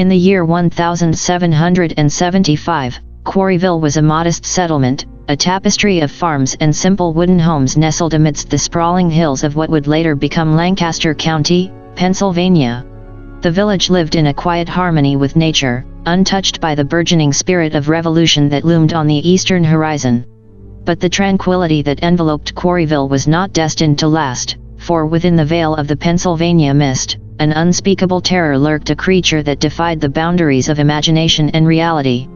In the year 1775, Quarryville was a modest settlement, a tapestry of farms and simple wooden homes nestled amidst the sprawling hills of what would later become Lancaster County, Pennsylvania. The village lived in a quiet harmony with nature, untouched by the burgeoning spirit of revolution that loomed on the eastern horizon. But the tranquility that enveloped Quarryville was not destined to last, for within the veil of the Pennsylvania mist, an unspeakable terror lurked, a creature that defied the boundaries of imagination and reality.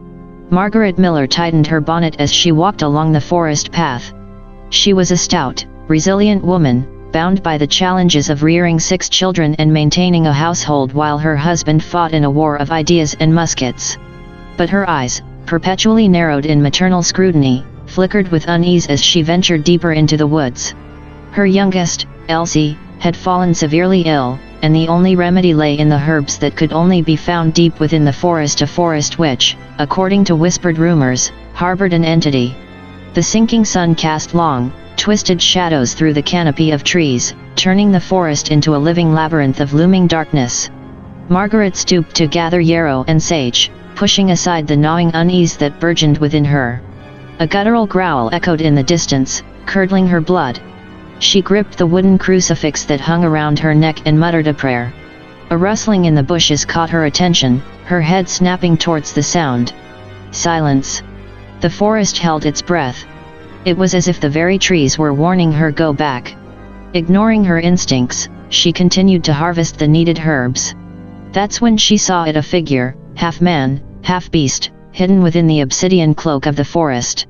Margaret Miller tightened her bonnet as she walked along the forest path. She was a stout, resilient woman, bound by the challenges of rearing 6 children and maintaining a household while her husband fought in a war of ideas and muskets. But her eyes, perpetually narrowed in maternal scrutiny, flickered with unease as she ventured deeper into the woods. Her youngest, Elsie, had fallen severely ill, and the only remedy lay in the herbs that could only be found deep within the forest. A forest which, according to whispered rumors, harbored an entity. The sinking sun cast long, twisted shadows through the canopy of trees, turning the forest into a living labyrinth of looming darkness. Margaret stooped to gather yarrow and sage, pushing aside the gnawing unease that burgeoned within her. A guttural growl echoed in the distance, curdling her blood. She gripped the wooden crucifix that hung around her neck and muttered a prayer. A rustling in the bushes caught her attention, her head snapping towards the sound. Silence. The forest held its breath. It was as if the very trees were warning her, go back. Ignoring her instincts, she continued to harvest the needed herbs. That's when she saw it, a figure, half man, half beast, hidden within the obsidian cloak of the forest.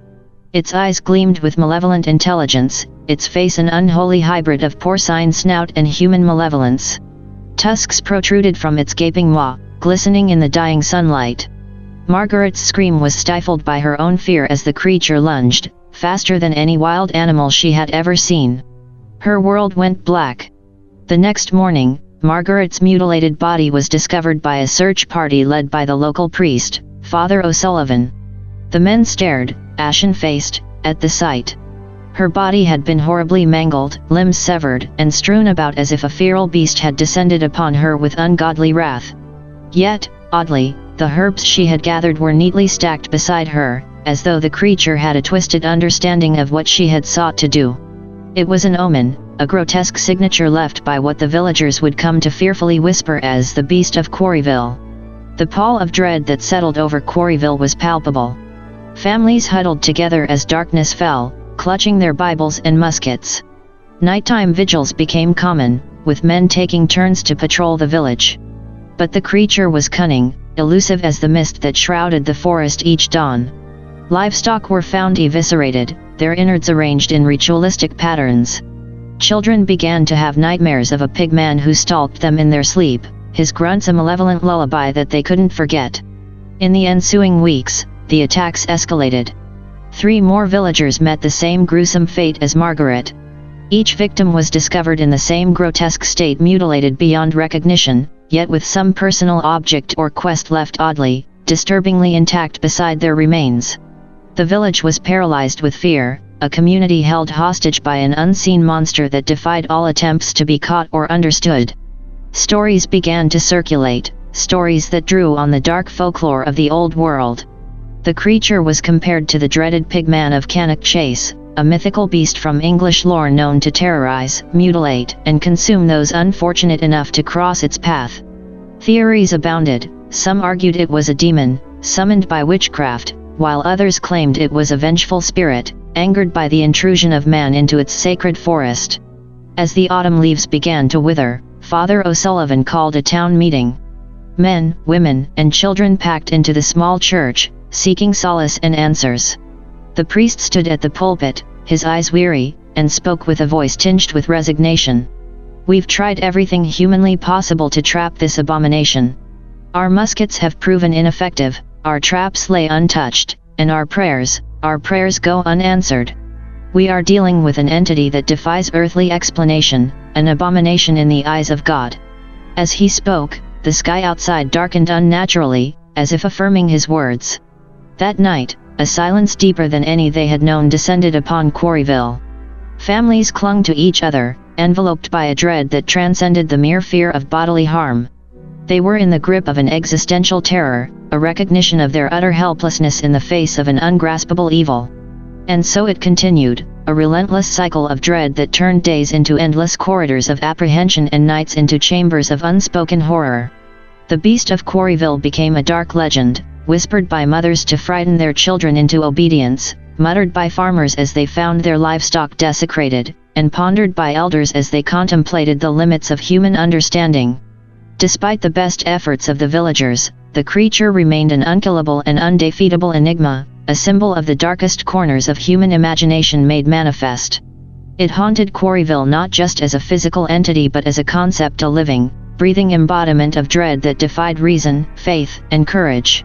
Its eyes gleamed with malevolent intelligence, its face an unholy hybrid of porcine snout and human malevolence. Tusks protruded from its gaping maw, glistening in the dying sunlight. Margaret's scream was stifled by her own fear as the creature lunged, faster than any wild animal she had ever seen. Her world went black. The next morning, Margaret's mutilated body was discovered by a search party led by the local priest, Father O'Sullivan. The men stared, ashen-faced, at the sight. Her body had been horribly mangled, limbs severed, and strewn about as if a feral beast had descended upon her with ungodly wrath. Yet, oddly, the herbs she had gathered were neatly stacked beside her, as though the creature had a twisted understanding of what she had sought to do. It was an omen, a grotesque signature left by what the villagers would come to fearfully whisper as the Beast of Quarryville. The pall of dread that settled over Quarryville was palpable. Families huddled together as darkness fell, clutching their Bibles and muskets. Nighttime vigils became common, with men taking turns to patrol the village. But the creature was cunning, elusive as the mist that shrouded the forest each dawn. Livestock were found eviscerated, their innards arranged in ritualistic patterns. Children began to have nightmares of a pigman who stalked them in their sleep, his grunts a malevolent lullaby that they couldn't forget. In the ensuing weeks, the attacks escalated. 3 more villagers met the same gruesome fate as Margaret. Each victim was discovered in the same grotesque state, mutilated beyond recognition, yet with some personal object or quest left oddly, disturbingly intact beside their remains. The village was paralyzed with fear, a community held hostage by an unseen monster that defied all attempts to be caught or understood. Stories began to circulate, stories that drew on the dark folklore of the old world. The creature was compared to the dreaded Pigman of Cannock Chase, a mythical beast from English lore known to terrorize, mutilate, and consume those unfortunate enough to cross its path. Theories abounded. Some argued it was a demon, summoned by witchcraft, while others claimed it was a vengeful spirit, angered by the intrusion of man into its sacred forest. As the autumn leaves began to wither, Father O'Sullivan called a town meeting. Men, women, and children packed into the small church, seeking solace and answers. The priest stood at the pulpit, his eyes weary, and spoke with a voice tinged with resignation. "We've tried everything humanly possible to trap this abomination. Our muskets have proven ineffective, our traps lay untouched, and our prayers go unanswered. We are dealing with an entity that defies earthly explanation, an abomination in the eyes of God." As he spoke, the sky outside darkened unnaturally, as if affirming his words. That night, a silence deeper than any they had known descended upon Quarryville. Families clung to each other, enveloped by a dread that transcended the mere fear of bodily harm. They were in the grip of an existential terror, a recognition of their utter helplessness in the face of an ungraspable evil. And so it continued, a relentless cycle of dread that turned days into endless corridors of apprehension and nights into chambers of unspoken horror. The beast of Quarryville became a dark legend, whispered by mothers to frighten their children into obedience, muttered by farmers as they found their livestock desecrated, and pondered by elders as they contemplated the limits of human understanding. Despite the best efforts of the villagers, the creature remained an unkillable and undefeatable enigma, a symbol of the darkest corners of human imagination made manifest. It haunted Quarryville not just as a physical entity but as a concept, a living, breathing embodiment of dread that defied reason, faith, and courage.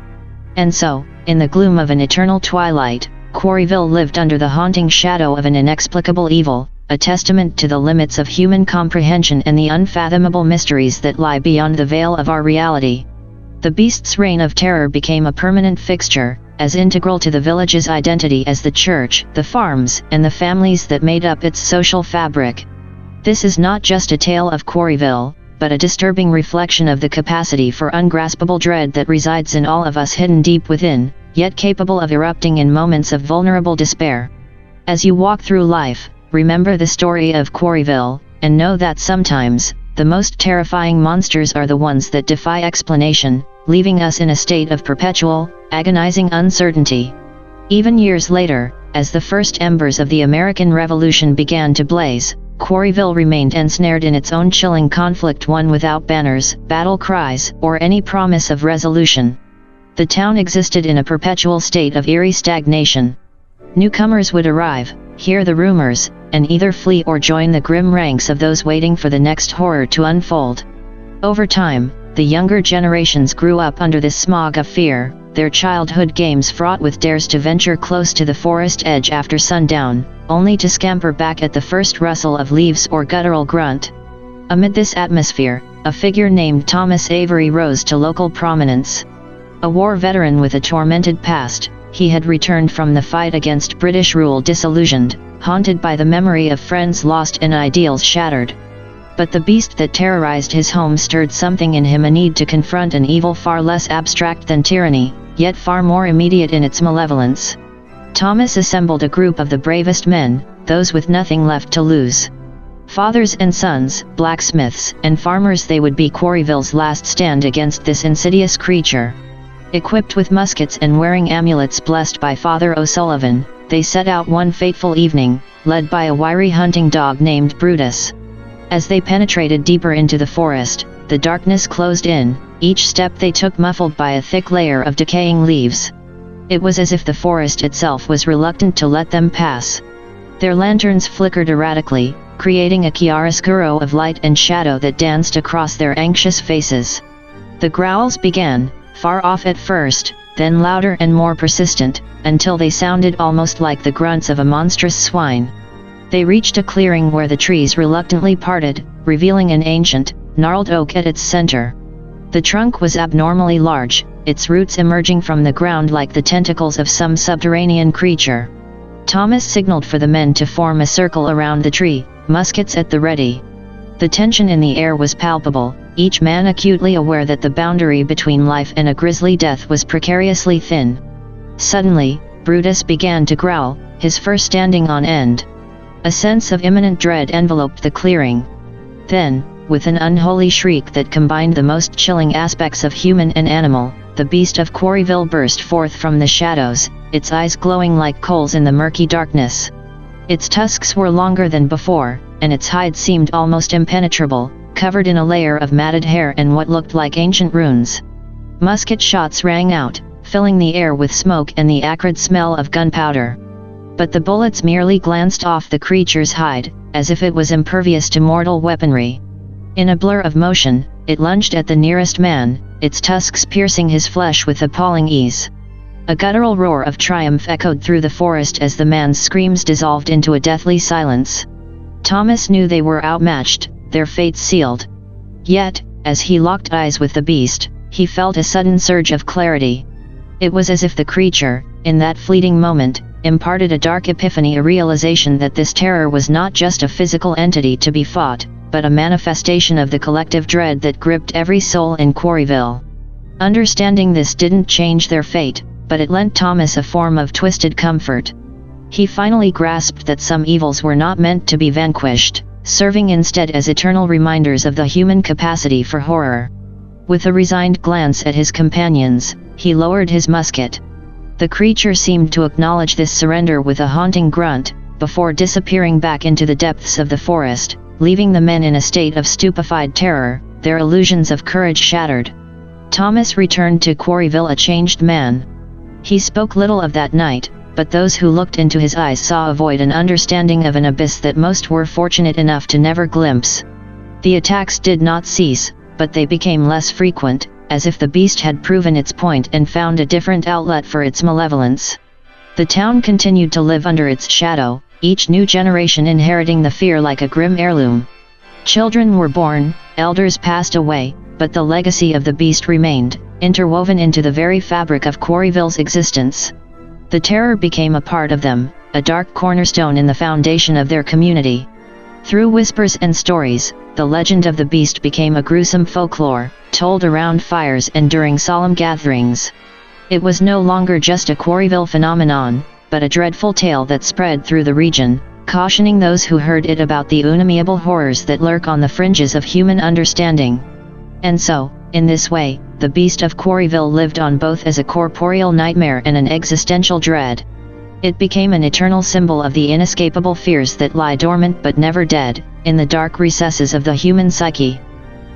And so, in the gloom of an eternal twilight, Quarryville lived under the haunting shadow of an inexplicable evil, a testament to the limits of human comprehension and the unfathomable mysteries that lie beyond the veil of our reality. The beast's reign of terror became a permanent fixture, as integral to the village's identity as the church, the farms, and the families that made up its social fabric. This is not just a tale of Quarryville, but a disturbing reflection of the capacity for ungraspable dread that resides in all of us, hidden deep within, yet capable of erupting in moments of vulnerable despair. As you walk through life, remember the story of Quarryville, and know that sometimes, the most terrifying monsters are the ones that defy explanation, leaving us in a state of perpetual, agonizing uncertainty. Even years later, as the first embers of the American Revolution began to blaze, Quarryville remained ensnared in its own chilling conflict, one without banners, battle cries, or any promise of resolution. The town existed in a perpetual state of eerie stagnation. Newcomers would arrive, hear the rumors, and either flee or join the grim ranks of those waiting for the next horror to unfold. Over time, the younger generations grew up under this smog of fear, their childhood games fraught with dares to venture close to the forest edge after sundown, only to scamper back at the first rustle of leaves or guttural grunt. Amid this atmosphere, a figure named Thomas Avery rose to local prominence. A war veteran with a tormented past, he had returned from the fight against British rule disillusioned, haunted by the memory of friends lost and ideals shattered. But the beast that terrorized his home stirred something in him, a need to confront an evil far less abstract than tyranny, yet far more immediate in its malevolence. Thomas assembled a group of the bravest men, those with nothing left to lose. Fathers and sons, blacksmiths, and farmers, they would be Quarryville's last stand against this insidious creature. Equipped with muskets and wearing amulets blessed by Father O'Sullivan, they set out one fateful evening, led by a wiry hunting dog named Brutus. As they penetrated deeper into the forest, the darkness closed in, each step they took muffled by a thick layer of decaying leaves. It was as if the forest itself was reluctant to let them pass. Their lanterns flickered erratically, creating a chiaroscuro of light and shadow that danced across their anxious faces. The growls began, far off at first, then louder and more persistent, until they sounded almost like the grunts of a monstrous swine. They reached a clearing where the trees reluctantly parted, revealing an ancient, gnarled oak at its center. The trunk was abnormally large, its roots emerging from the ground like the tentacles of some subterranean creature. Thomas signaled for the men to form a circle around the tree, muskets at the ready. The tension in the air was palpable, each man acutely aware that the boundary between life and a grisly death was precariously thin. Suddenly, Brutus began to growl, his fur standing on end. A sense of imminent dread enveloped the clearing. Then, with an unholy shriek that combined the most chilling aspects of human and animal, the beast of Quarryville burst forth from the shadows, its eyes glowing like coals in the murky darkness. Its tusks were longer than before, and its hide seemed almost impenetrable, covered in a layer of matted hair and what looked like ancient runes. Musket shots rang out, filling the air with smoke and the acrid smell of gunpowder. But the bullets merely glanced off the creature's hide, as if it was impervious to mortal weaponry. In a blur of motion, it lunged at the nearest man, its tusks piercing his flesh with appalling ease. A guttural roar of triumph echoed through the forest as the man's screams dissolved into a deathly silence. Thomas knew they were outmatched, their fates sealed. Yet, as he locked eyes with the beast, he felt a sudden surge of clarity. It was as if the creature, in that fleeting moment, imparted a dark epiphany, a realization that this terror was not just a physical entity to be fought, but a manifestation of the collective dread that gripped every soul in Quarryville. Understanding this didn't change their fate, but it lent Thomas a form of twisted comfort. He finally grasped that some evils were not meant to be vanquished, serving instead as eternal reminders of the human capacity for horror. With a resigned glance at his companions, he lowered his musket. The creature seemed to acknowledge this surrender with a haunting grunt, before disappearing back into the depths of the forest, leaving the men in a state of stupefied terror, their illusions of courage shattered. Thomas returned to Quarryville a changed man. He spoke little of that night, but those who looked into his eyes saw a void and understanding of an abyss that most were fortunate enough to never glimpse. The attacks did not cease, but they became less frequent, as if the beast had proven its point and found a different outlet for its malevolence. The town continued to live under its shadow, each new generation inheriting the fear like a grim heirloom. Children were born, elders passed away, but the legacy of the beast remained, interwoven into the very fabric of Quarryville's existence. The terror became a part of them, a dark cornerstone in the foundation of their community. Through whispers and stories, the legend of the beast became a gruesome folklore, told around fires and during solemn gatherings. It was no longer just a Quarryville phenomenon, but a dreadful tale that spread through the region, cautioning those who heard it about the unamiable horrors that lurk on the fringes of human understanding. And so, in this way, the beast of Quarryville lived on both as a corporeal nightmare and an existential dread. It became an eternal symbol of the inescapable fears that lie dormant but never dead, in the dark recesses of the human psyche.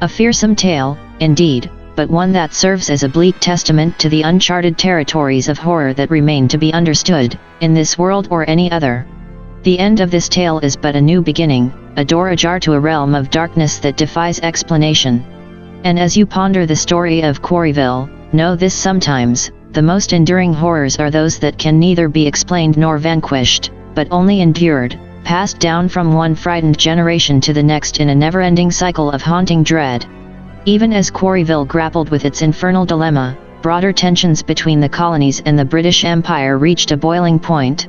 A fearsome tale, indeed, but one that serves as a bleak testament to the uncharted territories of horror that remain to be understood, in this world or any other. The end of this tale is but a new beginning, a door ajar to a realm of darkness that defies explanation. And as you ponder the story of Quarryville, know this: sometimes, the most enduring horrors are those that can neither be explained nor vanquished, but only endured, passed down from one frightened generation to the next in a never-ending cycle of haunting dread. Even as Quarryville grappled with its infernal dilemma, broader tensions between the colonies and the British Empire reached a boiling point.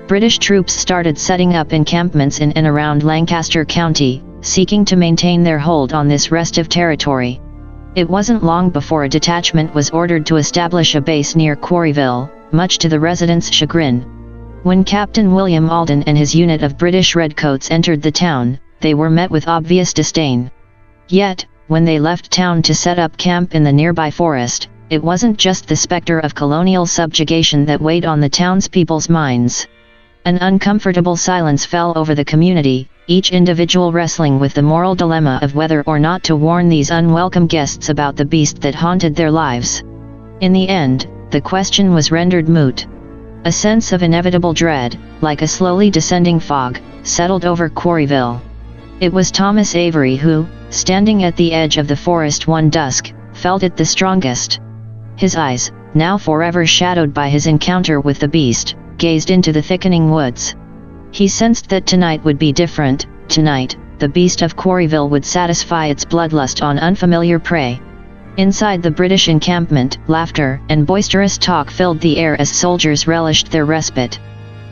British troops started setting up encampments in and around Lancaster County, seeking to maintain their hold on this restive territory. It wasn't long before a detachment was ordered to establish a base near Quarryville, much to the residents' chagrin. When Captain William Alden and his unit of British Redcoats entered the town, they were met with obvious disdain. Yet, when they left town to set up camp in the nearby forest, it wasn't just the specter of colonial subjugation that weighed on the townspeople's minds. An uncomfortable silence fell over the community, each individual wrestling with the moral dilemma of whether or not to warn these unwelcome guests about the beast that haunted their lives. In the end, the question was rendered moot. A sense of inevitable dread, like a slowly descending fog, settled over Quarryville. It was Thomas Avery who, standing at the edge of the forest one dusk, felt it the strongest. His eyes, now forever shadowed by his encounter with the beast, gazed into the thickening woods. He sensed that tonight would be different. Tonight, the beast of Quarryville would satisfy its bloodlust on unfamiliar prey. Inside the British encampment, laughter and boisterous talk filled the air as soldiers relished their respite.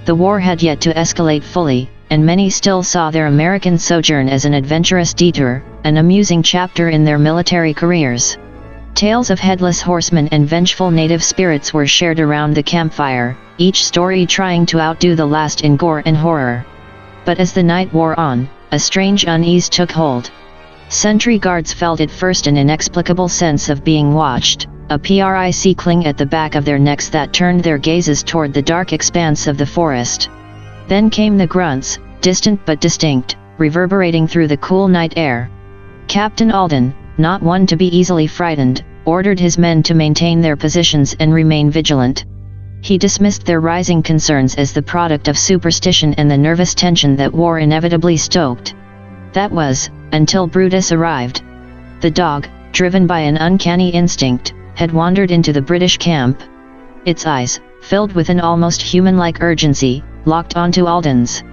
The war had yet to escalate fully, and many still saw their American sojourn as an adventurous detour, an amusing chapter in their military careers. Tales of headless horsemen and vengeful native spirits were shared around the campfire, each story trying to outdo the last in gore and horror. But as the night wore on, a strange unease took hold. Sentry guards felt at first an inexplicable sense of being watched, a prickling at the back of their necks that turned their gazes toward the dark expanse of the forest. Then came the grunts, distant but distinct, reverberating through the cool night air. Captain Alden, not one to be easily frightened, ordered his men to maintain their positions and remain vigilant. He dismissed their rising concerns as the product of superstition and the nervous tension that war inevitably stoked. That was, until Brutus arrived. The dog, driven by an uncanny instinct, had wandered into the British camp. Its eyes, filled with an almost human-like urgency, locked onto Alden's.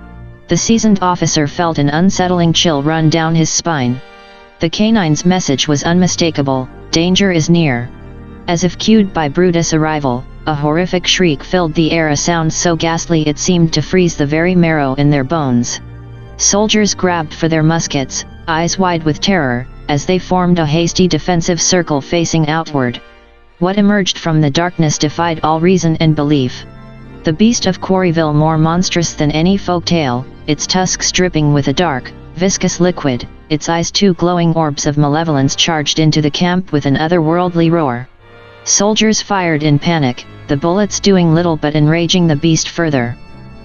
The seasoned officer felt an unsettling chill run down his spine. The canine's message was unmistakable: danger is near. As if cued by Brutus' arrival, a horrific shriek filled the air, a sound so ghastly it seemed to freeze the very marrow in their bones. Soldiers grabbed for their muskets, eyes wide with terror, as they formed a hasty defensive circle facing outward. What emerged from the darkness defied all reason and belief. The beast of Quarryville, more monstrous than any folk tale, its tusks dripping with a dark, viscous liquid, its eyes two glowing orbs of malevolence, charged into the camp with an otherworldly roar. Soldiers fired in panic, the bullets doing little but enraging the beast further.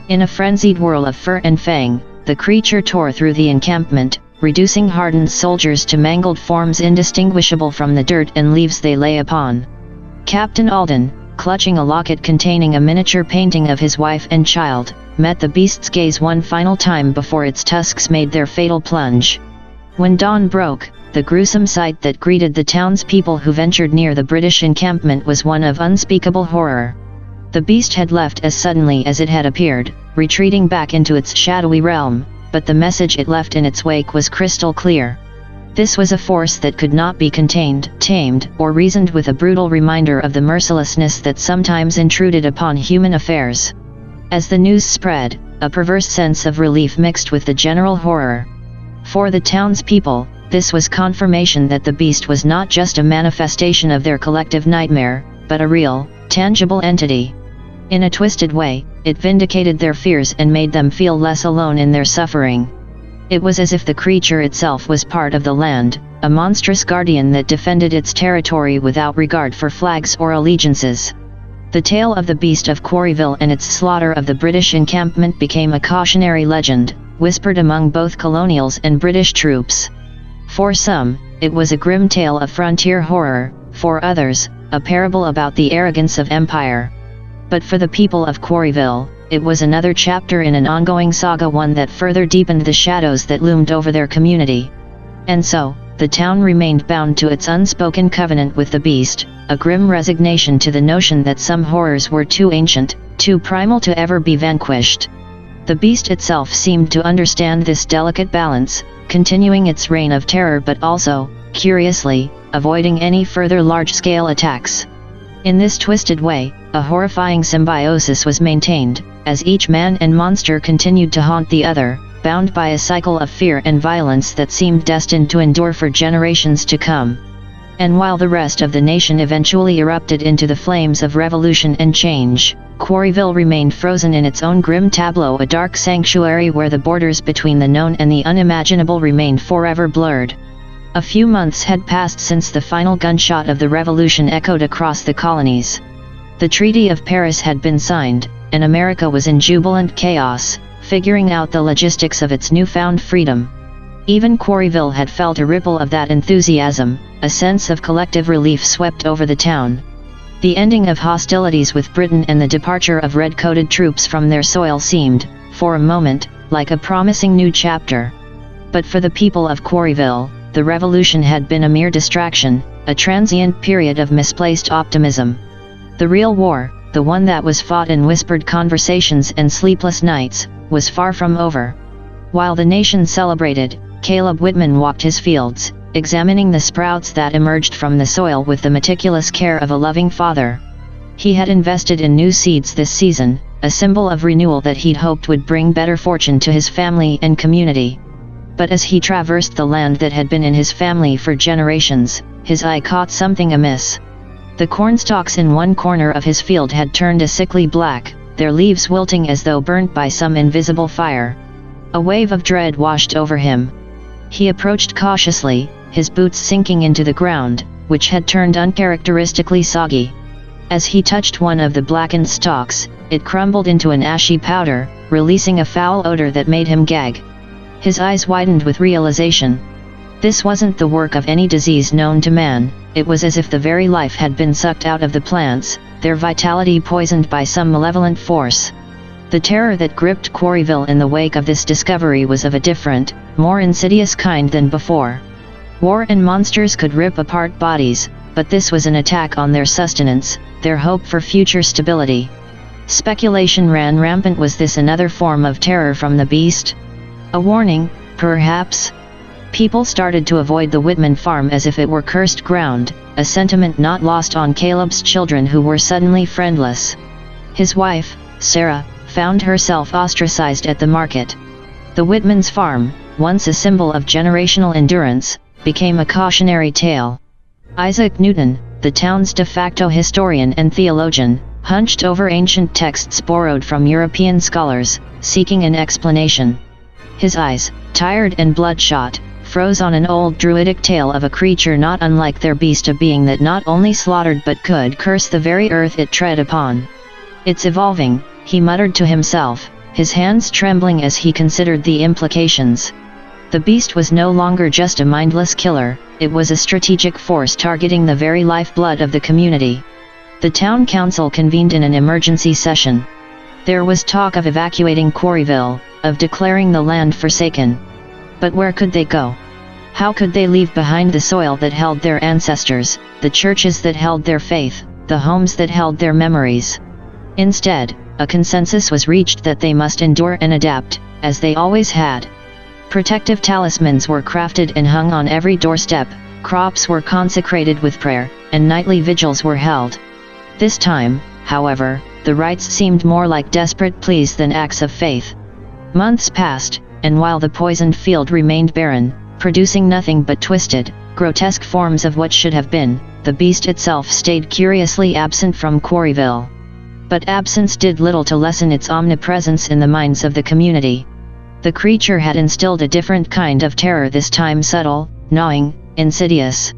In a frenzied whirl of fur and fang, the creature tore through the encampment, reducing hardened soldiers to mangled forms indistinguishable from the dirt and leaves they lay upon. Captain Alden, clutching a locket containing a miniature painting of his wife and child, met the beast's gaze one final time before its tusks made their fatal plunge. When dawn broke, the gruesome sight that greeted the townspeople who ventured near the British encampment was one of unspeakable horror. The beast had left as suddenly as it had appeared, retreating back into its shadowy realm, but the message it left in its wake was crystal clear. This was a force that could not be contained, tamed, or reasoned with, a brutal reminder of the mercilessness that sometimes intruded upon human affairs. As the news spread, a perverse sense of relief mixed with the general horror. For the townspeople, this was confirmation that the beast was not just a manifestation of their collective nightmare, but a real, tangible entity. In a twisted way, it vindicated their fears and made them feel less alone in their suffering. It was as if the creature itself was part of the land, a monstrous guardian that defended its territory without regard for flags or allegiances. The tale of the beast of Quarryville and its slaughter of the British encampment became a cautionary legend, whispered among both colonials and British troops. For some, it was a grim tale of frontier horror; for others, a parable about the arrogance of empire. But for the people of Quarryville, it was another chapter in an ongoing saga, one that further deepened the shadows that loomed over their community. And so, the town remained bound to its unspoken covenant with the beast, a grim resignation to the notion that some horrors were too ancient, too primal to ever be vanquished. The beast itself seemed to understand this delicate balance, continuing its reign of terror but also, curiously, avoiding any further large-scale attacks. In this twisted way, a horrifying symbiosis was maintained, as each man and monster continued to haunt the other, bound by a cycle of fear and violence that seemed destined to endure for generations to come. And while the rest of the nation eventually erupted into the flames of revolution and change, Quarryville remained frozen in its own grim tableau, a dark sanctuary where the borders between the known and the unimaginable remained forever blurred. A few months had passed since the final gunshot of the revolution echoed across the colonies. The Treaty of Paris had been signed, and America was in jubilant chaos, figuring out the logistics of its newfound freedom. Even Quarryville had felt a ripple of that enthusiasm; a sense of collective relief swept over the town. The ending of hostilities with Britain and the departure of red-coated troops from their soil seemed, for a moment, like a promising new chapter. But for the people of Quarryville, the revolution had been a mere distraction, a transient period of misplaced optimism. The real war, the one that was fought in whispered conversations and sleepless nights, was far from over. While the nation celebrated, Caleb Whitman walked his fields, examining the sprouts that emerged from the soil with the meticulous care of a loving father. He had invested in new seeds this season, a symbol of renewal that he'd hoped would bring better fortune to his family and community. But as he traversed the land that had been in his family for generations, his eye caught something amiss. The cornstalks in one corner of his field had turned a sickly black, their leaves wilting as though burnt by some invisible fire. A wave of dread washed over him. He approached cautiously, his boots sinking into the ground, which had turned uncharacteristically soggy. As he touched one of the blackened stalks, it crumbled into an ashy powder, releasing a foul odor that made him gag. His eyes widened with realization. This wasn't the work of any disease known to man; it was as if the very life had been sucked out of the plants, their vitality poisoned by some malevolent force. The terror that gripped Quarryville in the wake of this discovery was of a different, more insidious kind than before. War and monsters could rip apart bodies, but this was an attack on their sustenance, their hope for future stability. Speculation ran rampant. Was this another form of terror from the beast? A warning, perhaps? People started to avoid the Whitman farm as if it were cursed ground, a sentiment not lost on Caleb's children, who were suddenly friendless. His wife, Sarah, found herself ostracized at the market. The Whitman's farm, once a symbol of generational endurance, became a cautionary tale. Isaac Newton, the town's de facto historian and theologian, hunched over ancient texts borrowed from European scholars, seeking an explanation. His eyes, tired and bloodshot, froze on an old druidic tale of a creature not unlike their beast, a being that not only slaughtered but could curse the very earth it tread upon. "It's evolving," he muttered to himself, his hands trembling as he considered the implications. The beast was no longer just a mindless killer, it was a strategic force targeting the very lifeblood of the community. The town council convened in an emergency session. There was talk of evacuating Quarryville, of declaring the land forsaken. But where could they go? How could they leave behind the soil that held their ancestors, the churches that held their faith, the homes that held their memories? Instead, a consensus was reached that they must endure and adapt, as they always had. Protective talismans were crafted and hung on every doorstep, crops were consecrated with prayer, and nightly vigils were held. This time, however, the rites seemed more like desperate pleas than acts of faith. Months passed, and while the poisoned field remained barren, producing nothing but twisted, grotesque forms of what should have been, the beast itself stayed curiously absent from Quarryville. But absence did little to lessen its omnipresence in the minds of the community. The creature had instilled a different kind of terror, this time subtle, gnawing, insidious.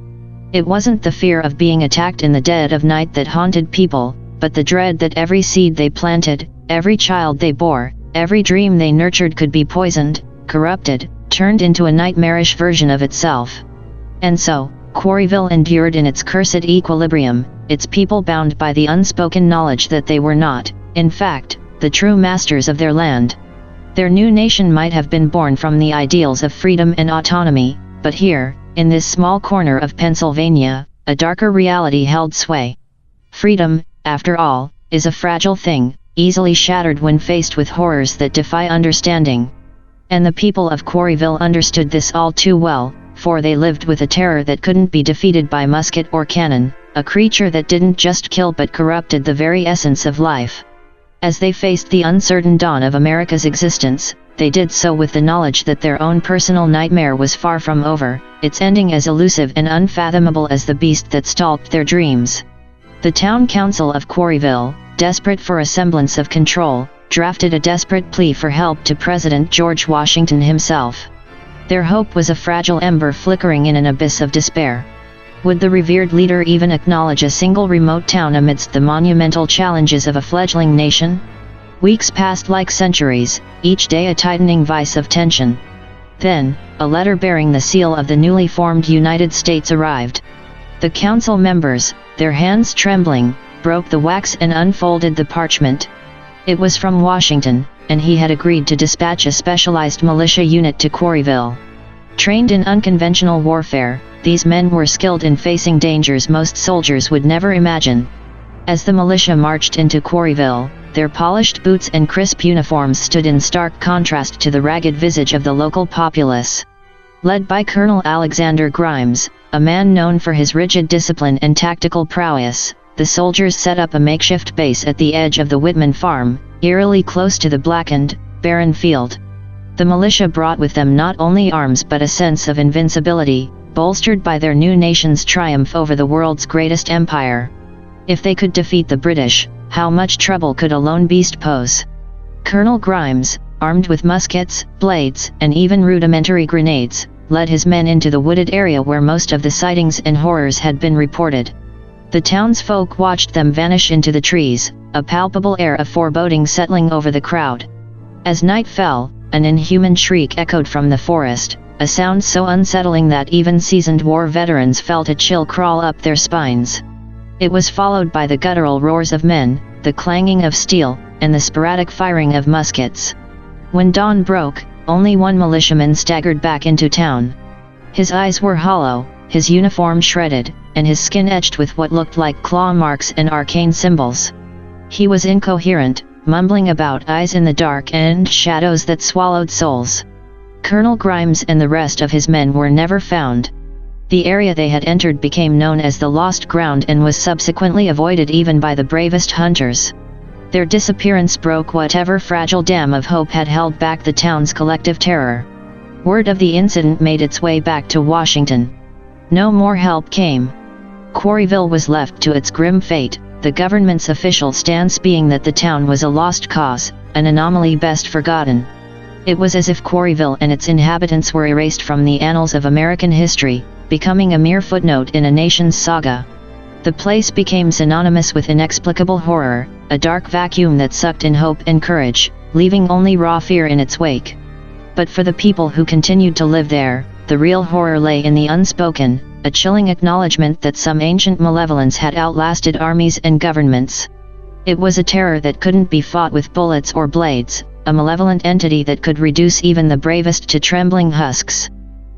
It wasn't the fear of being attacked in the dead of night that haunted people, but the dread that every seed they planted, every child they bore, every dream they nurtured could be poisoned, corrupted, turned into a nightmarish version of itself. And so, Quarryville endured in its cursed equilibrium, its people bound by the unspoken knowledge that they were not, in fact, the true masters of their land. Their new nation might have been born from the ideals of freedom and autonomy, but here, in this small corner of Pennsylvania, a darker reality held sway. Freedom, after all, is a fragile thing, easily shattered when faced with horrors that defy understanding. And the people of Quarryville understood this all too well, for they lived with a terror that couldn't be defeated by musket or cannon, a creature that didn't just kill but corrupted the very essence of life. As they faced the uncertain dawn of America's existence, they did so with the knowledge that their own personal nightmare was far from over, its ending as elusive and unfathomable as the beast that stalked their dreams. The town council of Quarryville, desperate for a semblance of control, drafted a desperate plea for help to President George Washington himself. Their hope was a fragile ember flickering in an abyss of despair. Would the revered leader even acknowledge a single remote town amidst the monumental challenges of a fledgling nation? Weeks passed like centuries, each day a tightening vice of tension. Then, a letter bearing the seal of the newly formed United States arrived. The council members, their hands trembling, broke the wax and unfolded the parchment. It was from Washington, and he had agreed to dispatch a specialized militia unit to Quarryville. Trained in unconventional warfare, these men were skilled in facing dangers most soldiers would never imagine. As the militia marched into Quarryville, their polished boots and crisp uniforms stood in stark contrast to the ragged visage of the local populace. Led by Colonel Alexander Grimes, a man known for his rigid discipline and tactical prowess, the soldiers set up a makeshift base at the edge of the Whitman farm, eerily close to the blackened, barren field. The militia brought with them not only arms but a sense of invincibility, bolstered by their new nation's triumph over the world's greatest empire. If they could defeat the British, how much trouble could a lone beast pose? Colonel Grimes, armed with muskets, blades, and even rudimentary grenades, led his men into the wooded area where most of the sightings and horrors had been reported. The townsfolk watched them vanish into the trees, a palpable air of foreboding settling over the crowd. As night fell, an inhuman shriek echoed from the forest, a sound so unsettling that even seasoned war veterans felt a chill crawl up their spines. It was followed by the guttural roars of men, the clanging of steel, and the sporadic firing of muskets. When dawn broke, only one militiaman staggered back into town. His eyes were hollow, his uniform shredded, and his skin etched with what looked like claw marks and arcane symbols. He was incoherent, mumbling about eyes in the dark and shadows that swallowed souls. Colonel Grimes and the rest of his men were never found. The area they had entered became known as the Lost Ground and was subsequently avoided even by the bravest hunters. Their disappearance broke whatever fragile dam of hope had held back the town's collective terror. Word of the incident made its way back to Washington. No more help came. Quarryville was left to its grim fate, the government's official stance being that the town was a lost cause, an anomaly best forgotten. It was as if Quarryville and its inhabitants were erased from the annals of American history, becoming a mere footnote in a nation's saga. The place became synonymous with inexplicable horror, a dark vacuum that sucked in hope and courage, leaving only raw fear in its wake. But for the people who continued to live there, the real horror lay in the unspoken, a chilling acknowledgement that some ancient malevolence had outlasted armies and governments. It was a terror that couldn't be fought with bullets or blades, a malevolent entity that could reduce even the bravest to trembling husks.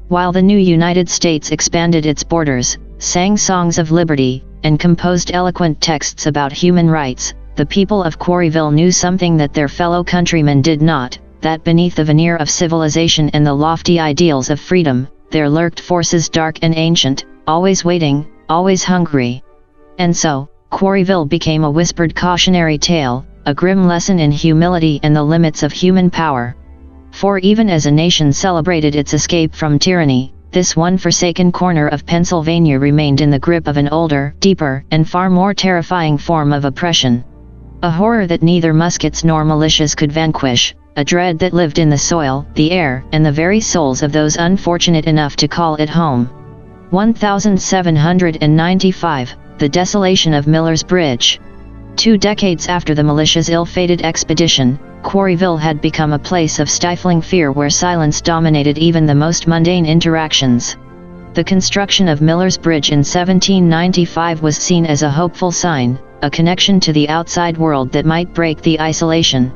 While the new United States expanded its borders, sang songs of liberty, and composed eloquent texts about human rights, the people of Quarryville knew something that their fellow countrymen did not, that beneath the veneer of civilization and the lofty ideals of freedom, there lurked forces dark and ancient, always waiting, always hungry. And so, Quarryville became a whispered cautionary tale, a grim lesson in humility and the limits of human power. For even as a nation celebrated its escape from tyranny, this one forsaken corner of Pennsylvania remained in the grip of an older, deeper, and far more terrifying form of oppression. A horror that neither muskets nor militias could vanquish, a dread that lived in the soil, the air, and the very souls of those unfortunate enough to call it home. 1795, the desolation of Miller's Bridge. 2 decades after the militia's ill-fated expedition, Quarryville had become a place of stifling fear where silence dominated even the most mundane interactions. The construction of Miller's Bridge in 1795 was seen as a hopeful sign, a connection to the outside world that might break the isolation.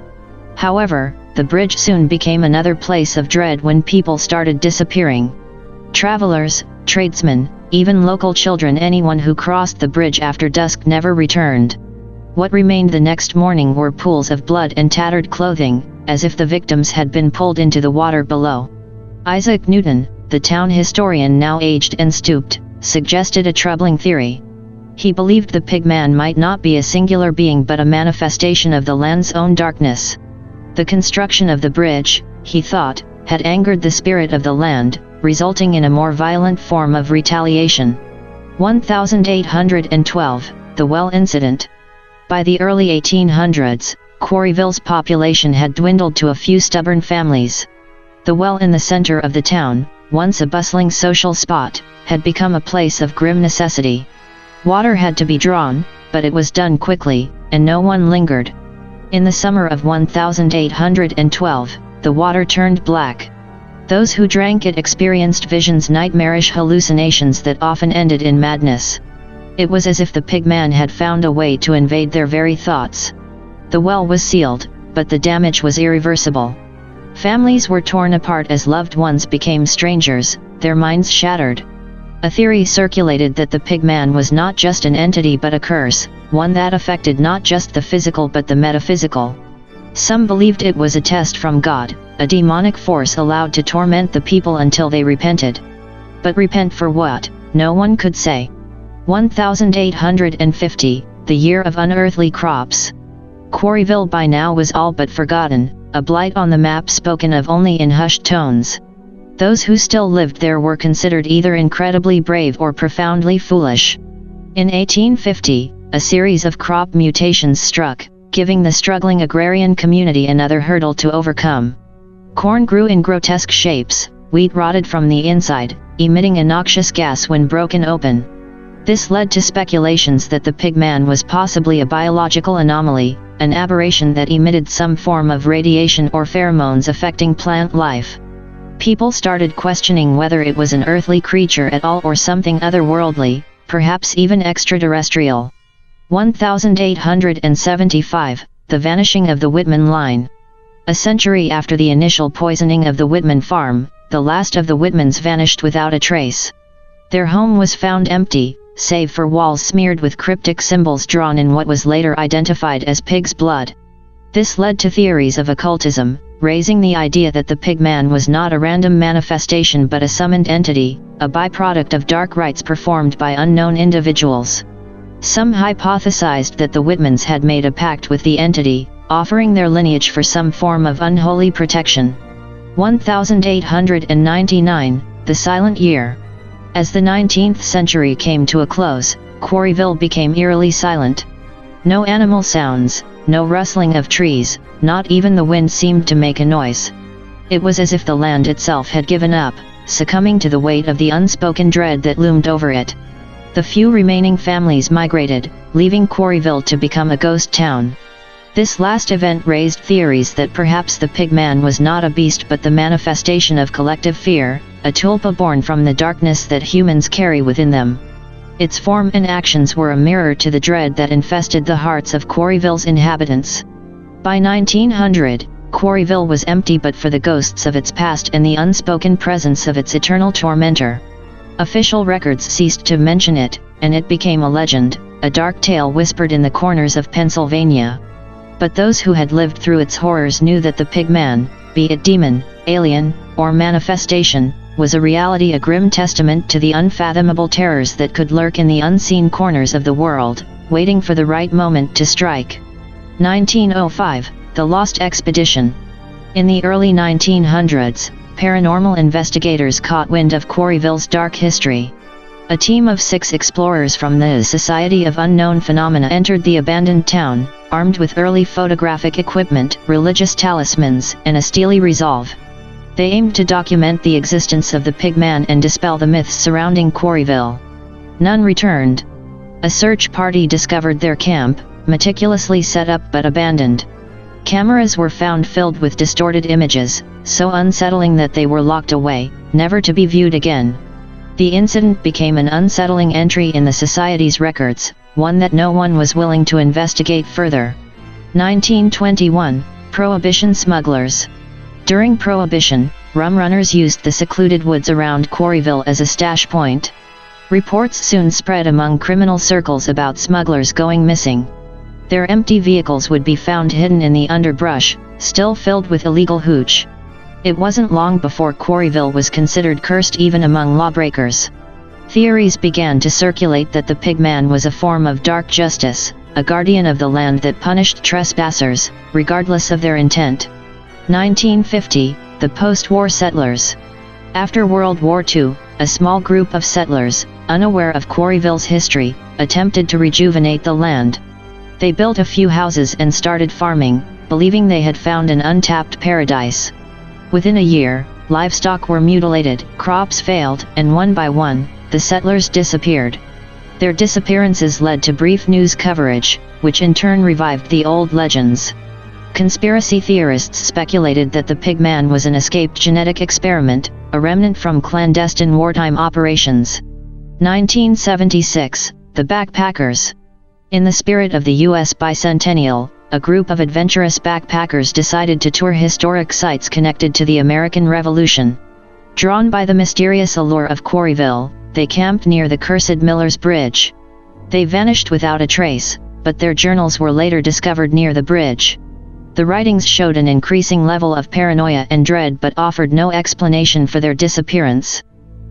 However, the bridge soon became another place of dread when people started disappearing. Travelers, tradesmen, even local children, anyone who crossed the bridge after dusk never returned. What remained the next morning were pools of blood and tattered clothing, as if the victims had been pulled into the water below. Isaac Newton, the town historian now aged and stooped, suggested a troubling theory. He believed the Pigman might not be a singular being but a manifestation of the land's own darkness. The construction of the bridge, he thought, had angered the spirit of the land, resulting in a more violent form of retaliation. 1812, the well incident. By the early 1800s, Quarryville's population had dwindled to a few stubborn families. The well in the center of the town, once a bustling social spot, had become a place of grim necessity. Water had to be drawn, but it was done quickly, and no one lingered. In the summer of 1812, the water turned black. Those who drank it experienced visions, nightmarish hallucinations that often ended in madness. It was as if the Pigman had found a way to invade their very thoughts. The well was sealed, but the damage was irreversible. Families were torn apart as loved ones became strangers, their minds shattered. A theory circulated that the Pigman was not just an entity but a curse, one that affected not just the physical but the metaphysical. Some believed it was a test from God, a demonic force allowed to torment the people until they repented. But repent for what? No one could say. 1850, the year of unearthly crops. Quarryville by now was all but forgotten, a blight on the map spoken of only in hushed tones. Those who still lived there were considered either incredibly brave or profoundly foolish. In 1850, a series of crop mutations struck, giving the struggling agrarian community another hurdle to overcome. Corn grew in grotesque shapes, wheat rotted from the inside, emitting a noxious gas when broken open. This led to speculations that the Pigman was possibly a biological anomaly, an aberration that emitted some form of radiation or pheromones affecting plant life. People started questioning whether it was an earthly creature at all or something otherworldly, perhaps even extraterrestrial. 1875, the vanishing of the Whitman line. A century after the initial poisoning of the Whitman farm, the last of the Whitmans vanished without a trace. Their home was found empty, save for walls smeared with cryptic symbols drawn in what was later identified as pig's blood. This led to theories of occultism, raising the idea that the Pigman was not a random manifestation but a summoned entity, a byproduct of dark rites performed by unknown individuals. Some hypothesized that the Whitmans had made a pact with the entity, offering their lineage for some form of unholy protection. 1899, the Silent Year. As the 19th century came to a close, Quarryville became eerily silent. No animal sounds, no rustling of trees, not even the wind seemed to make a noise. It was as if the land itself had given up, succumbing to the weight of the unspoken dread that loomed over it. The few remaining families migrated, leaving Quarryville to become a ghost town. This last event raised theories that perhaps the Pigman was not a beast but the manifestation of collective fear, a tulpa born from the darkness that humans carry within them. Its form and actions were a mirror to the dread that infested the hearts of Quarryville's inhabitants. By 1900, Quarryville was empty but for the ghosts of its past and the unspoken presence of its eternal tormentor. Official records ceased to mention it, and it became a legend, a dark tale whispered in the corners of Pennsylvania. But those who had lived through its horrors knew that the Pigman, be it demon, alien, or manifestation, was a reality, a grim testament to the unfathomable terrors that could lurk in the unseen corners of the world, waiting for the right moment to strike. 1905, The Lost Expedition. In the early 1900s, paranormal investigators caught wind of Quarryville's dark history. A team of 6 explorers from the Society of Unknown Phenomena entered the abandoned town, armed with early photographic equipment, religious talismans, and a steely resolve. They aimed to document the existence of the Pigman and dispel the myths surrounding Quarryville. None returned. A search party discovered their camp, meticulously set up but abandoned. Cameras were found filled with distorted images, so unsettling that they were locked away, never to be viewed again. The incident became an unsettling entry in the Society's records, one that no one was willing to investigate further. 1921, Prohibition smugglers. During Prohibition, rum runners used the secluded woods around Quarryville as a stash point. Reports soon spread among criminal circles about smugglers going missing. Their empty vehicles would be found hidden in the underbrush, still filled with illegal hooch. It wasn't long before Quarryville was considered cursed even among lawbreakers. Theories began to circulate that the Pigman was a form of dark justice, a guardian of the land that punished trespassers, regardless of their intent. 1950, the post-war settlers. After World War II, a small group of settlers, unaware of Quarryville's history, attempted to rejuvenate the land. They built a few houses and started farming, believing they had found an untapped paradise. Within a year, livestock were mutilated, crops failed, and one by one, the settlers disappeared. Their disappearances led to brief news coverage, which in turn revived the old legends. Conspiracy theorists speculated that the Pigman was an escaped genetic experiment, a remnant from clandestine wartime operations. 1976, the Backpackers. In the spirit of the U.S. bicentennial, a group of adventurous backpackers decided to tour historic sites connected to the American Revolution. Drawn by the mysterious allure of Quarryville, they camped near the cursed Miller's Bridge. They vanished without a trace, but their journals were later discovered near the bridge. The writings showed an increasing level of paranoia and dread but offered no explanation for their disappearance.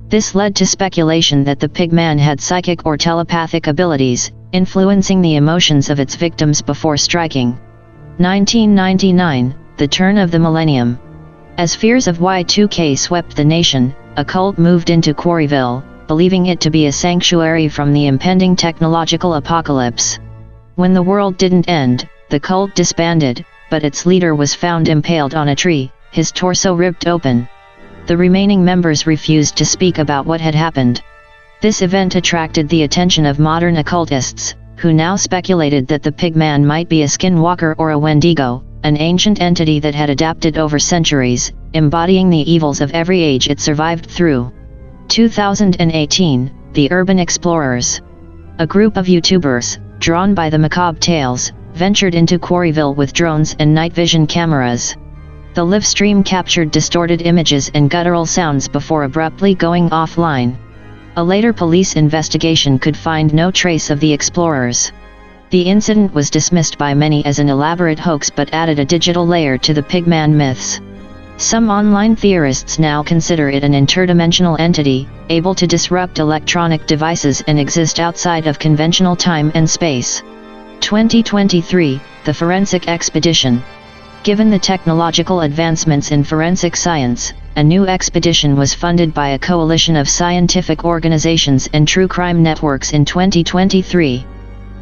This led to speculation that the Pigman had psychic or telepathic abilities, influencing the emotions of its victims before striking. 1999, the turn of the millennium. As fears of Y2K swept the nation, a cult moved into Quarryville, believing it to be a sanctuary from the impending technological apocalypse. When the world didn't end, the cult disbanded, but its leader was found impaled on a tree, his torso ripped open. The remaining members refused to speak about what had happened. This event attracted the attention of modern occultists, who now speculated that the Pigman might be a skinwalker or a Wendigo, an ancient entity that had adapted over centuries, embodying the evils of every age it survived through. 2018, the Urban Explorers. A group of YouTubers, drawn by the macabre tales, ventured into Quarryville with drones and night vision cameras. The live stream captured distorted images and guttural sounds before abruptly going offline. A later police investigation could find no trace of the explorers. The incident was dismissed by many as an elaborate hoax but added a digital layer to the Pigman myths. Some online theorists now consider it an interdimensional entity, able to disrupt electronic devices and exist outside of conventional time and space. 2023, the Forensic Expedition. Given the technological advancements in forensic science, a new expedition was funded by a coalition of scientific organizations and true crime networks in 2023.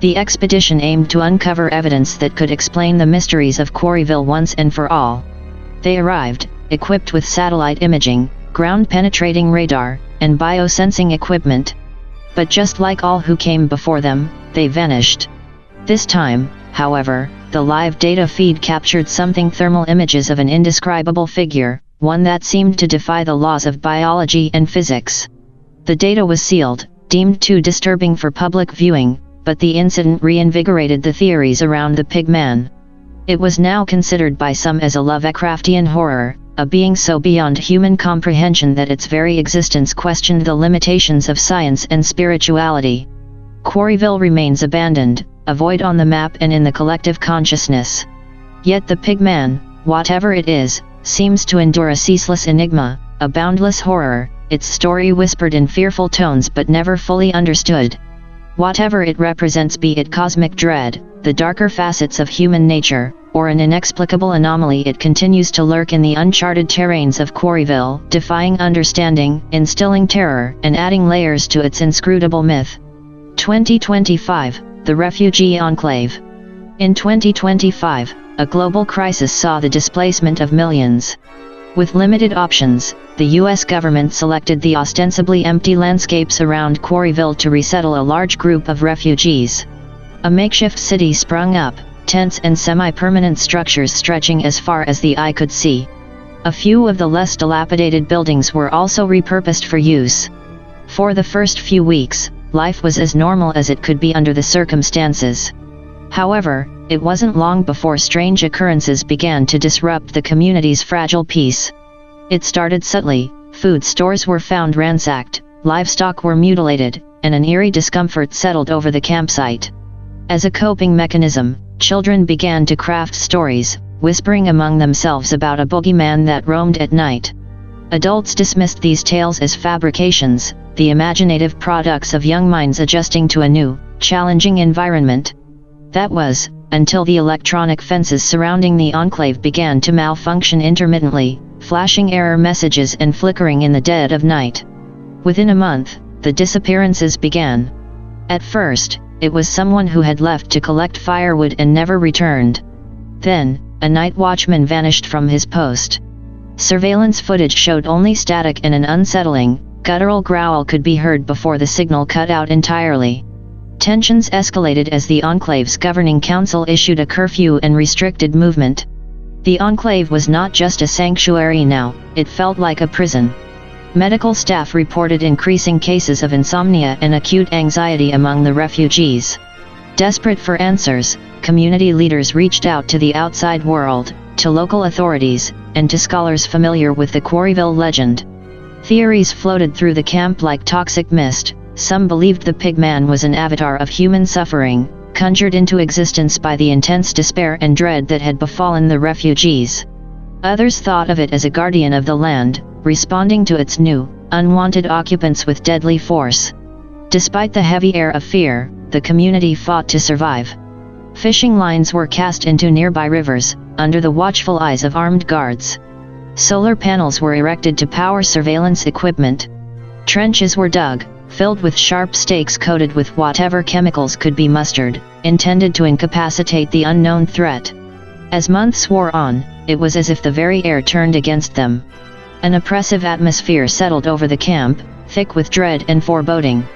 The expedition aimed to uncover evidence that could explain the mysteries of Quarryville once and for all. They arrived, equipped with satellite imaging, ground-penetrating radar, and biosensing equipment. But just like all who came before them, they vanished. This time, however, the live data feed captured something: thermal images of an indescribable figure, one that seemed to defy the laws of biology and physics. The data was sealed, deemed too disturbing for public viewing, but the incident reinvigorated the theories around the Pigman. It was now considered by some as a Lovecraftian horror, a being so beyond human comprehension that its very existence questioned the limitations of science and spirituality. Quarryville remains abandoned, a void on the map and in the collective consciousness. Yet the Pigman, whatever it is, seems to endure a ceaseless enigma, a boundless horror, its story whispered in fearful tones but never fully understood. Whatever it represents, be it cosmic dread, the darker facets of human nature, or an inexplicable anomaly, it continues to lurk in the uncharted terrains of Quarryville, defying understanding, instilling terror, and adding layers to its inscrutable myth. 2025, the Refugee Enclave. In 2025, a global crisis saw the displacement of millions. With limited options, the U.S. government selected the ostensibly empty landscapes around Quarryville to resettle a large group of refugees. A makeshift city sprung up, tents and semi-permanent structures stretching as far as the eye could see. A few of the less dilapidated buildings were also repurposed for use. For the first few weeks, life was as normal as it could be under the circumstances. However, it wasn't long before strange occurrences began to disrupt the community's fragile peace. It started subtly: food stores were found ransacked, livestock were mutilated, and an eerie discomfort settled over the campsite. As a coping mechanism, children began to craft stories, whispering among themselves about a boogeyman that roamed at night. Adults dismissed these tales as fabrications, the imaginative products of young minds adjusting to a new, challenging environment. That was, until the electronic fences surrounding the enclave began to malfunction intermittently, flashing error messages and flickering in the dead of night. Within a month, the disappearances began. At first, it was someone who had left to collect firewood and never returned. Then, a night watchman vanished from his post. Surveillance footage showed only static, and an unsettling, guttural growl could be heard before the signal cut out entirely. Tensions escalated as the enclave's governing council issued a curfew and restricted movement. The enclave was not just a sanctuary now, it felt like a prison. Medical staff reported increasing cases of insomnia and acute anxiety among the refugees. Desperate for answers, community leaders reached out to the outside world, to local authorities, and to scholars familiar with the Quarryville legend. Theories floated through the camp like toxic mist. Some believed the Pigman was an avatar of human suffering, conjured into existence by the intense despair and dread that had befallen the refugees. Others thought of it as a guardian of the land, responding to its new, unwanted occupants with deadly force. Despite the heavy air of fear, the community fought to survive. Fishing lines were cast into nearby rivers, under the watchful eyes of armed guards. Solar panels were erected to power surveillance equipment. Trenches were dug, filled with sharp stakes coated with whatever chemicals could be mustered, intended to incapacitate the unknown threat. As months wore on, it was as if the very air turned against them. An oppressive atmosphere settled over the camp, thick with dread and foreboding.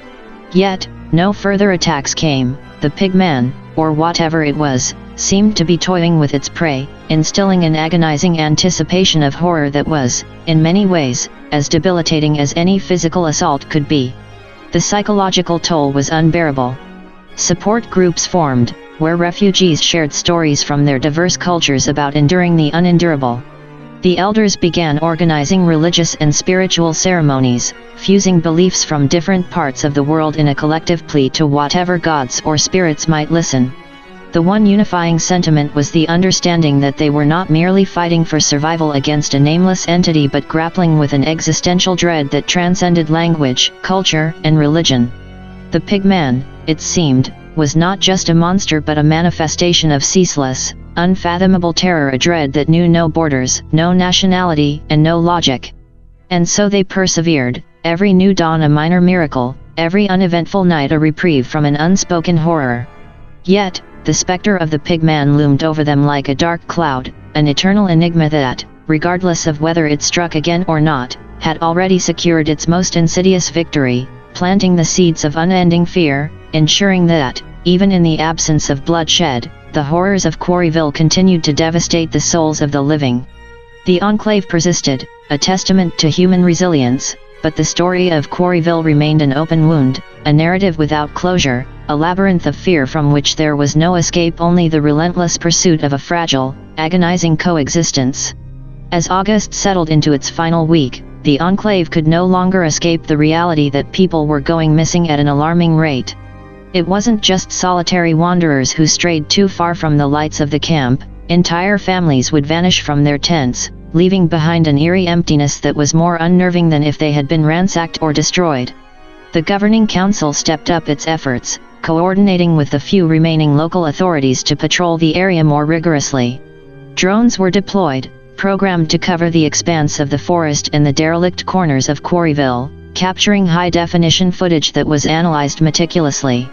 Yet, no further attacks came. The Pigman, or whatever it was, seemed to be toying with its prey, instilling an agonizing anticipation of horror that was, in many ways, as debilitating as any physical assault could be. The psychological toll was unbearable. Support groups formed, where refugees shared stories from their diverse cultures about enduring the unendurable. The elders began organizing religious and spiritual ceremonies, fusing beliefs from different parts of the world in a collective plea to whatever gods or spirits might listen. The one unifying sentiment was the understanding that they were not merely fighting for survival against a nameless entity but grappling with an existential dread that transcended language, culture, and religion. The Pigman, it seemed, was not just a monster but a manifestation of ceaseless, unfathomable terror, a dread that knew no borders, no nationality, and no logic. And so they persevered, every new dawn a minor miracle, every uneventful night a reprieve from an unspoken horror. Yet, the specter of the Pigman loomed over them like a dark cloud, an eternal enigma that, regardless of whether it struck again or not, had already secured its most insidious victory, planting the seeds of unending fear, ensuring that, even in the absence of bloodshed, the horrors of Quarryville continued to devastate the souls of the living. The Enclave persisted, a testament to human resilience, but the story of Quarryville remained an open wound, a narrative without closure, a labyrinth of fear from which there was no escape, only the relentless pursuit of a fragile, agonizing coexistence. As August settled into its final week, the Enclave could no longer escape the reality that people were going missing at an alarming rate. It wasn't just solitary wanderers who strayed too far from the lights of the camp. Entire families would vanish from their tents, leaving behind an eerie emptiness that was more unnerving than if they had been ransacked or destroyed. The governing council stepped up its efforts, coordinating with the few remaining local authorities to patrol the area more rigorously. Drones were deployed, programmed to cover the expanse of the forest and the derelict corners of Quarryville, capturing high-definition footage that was analyzed meticulously.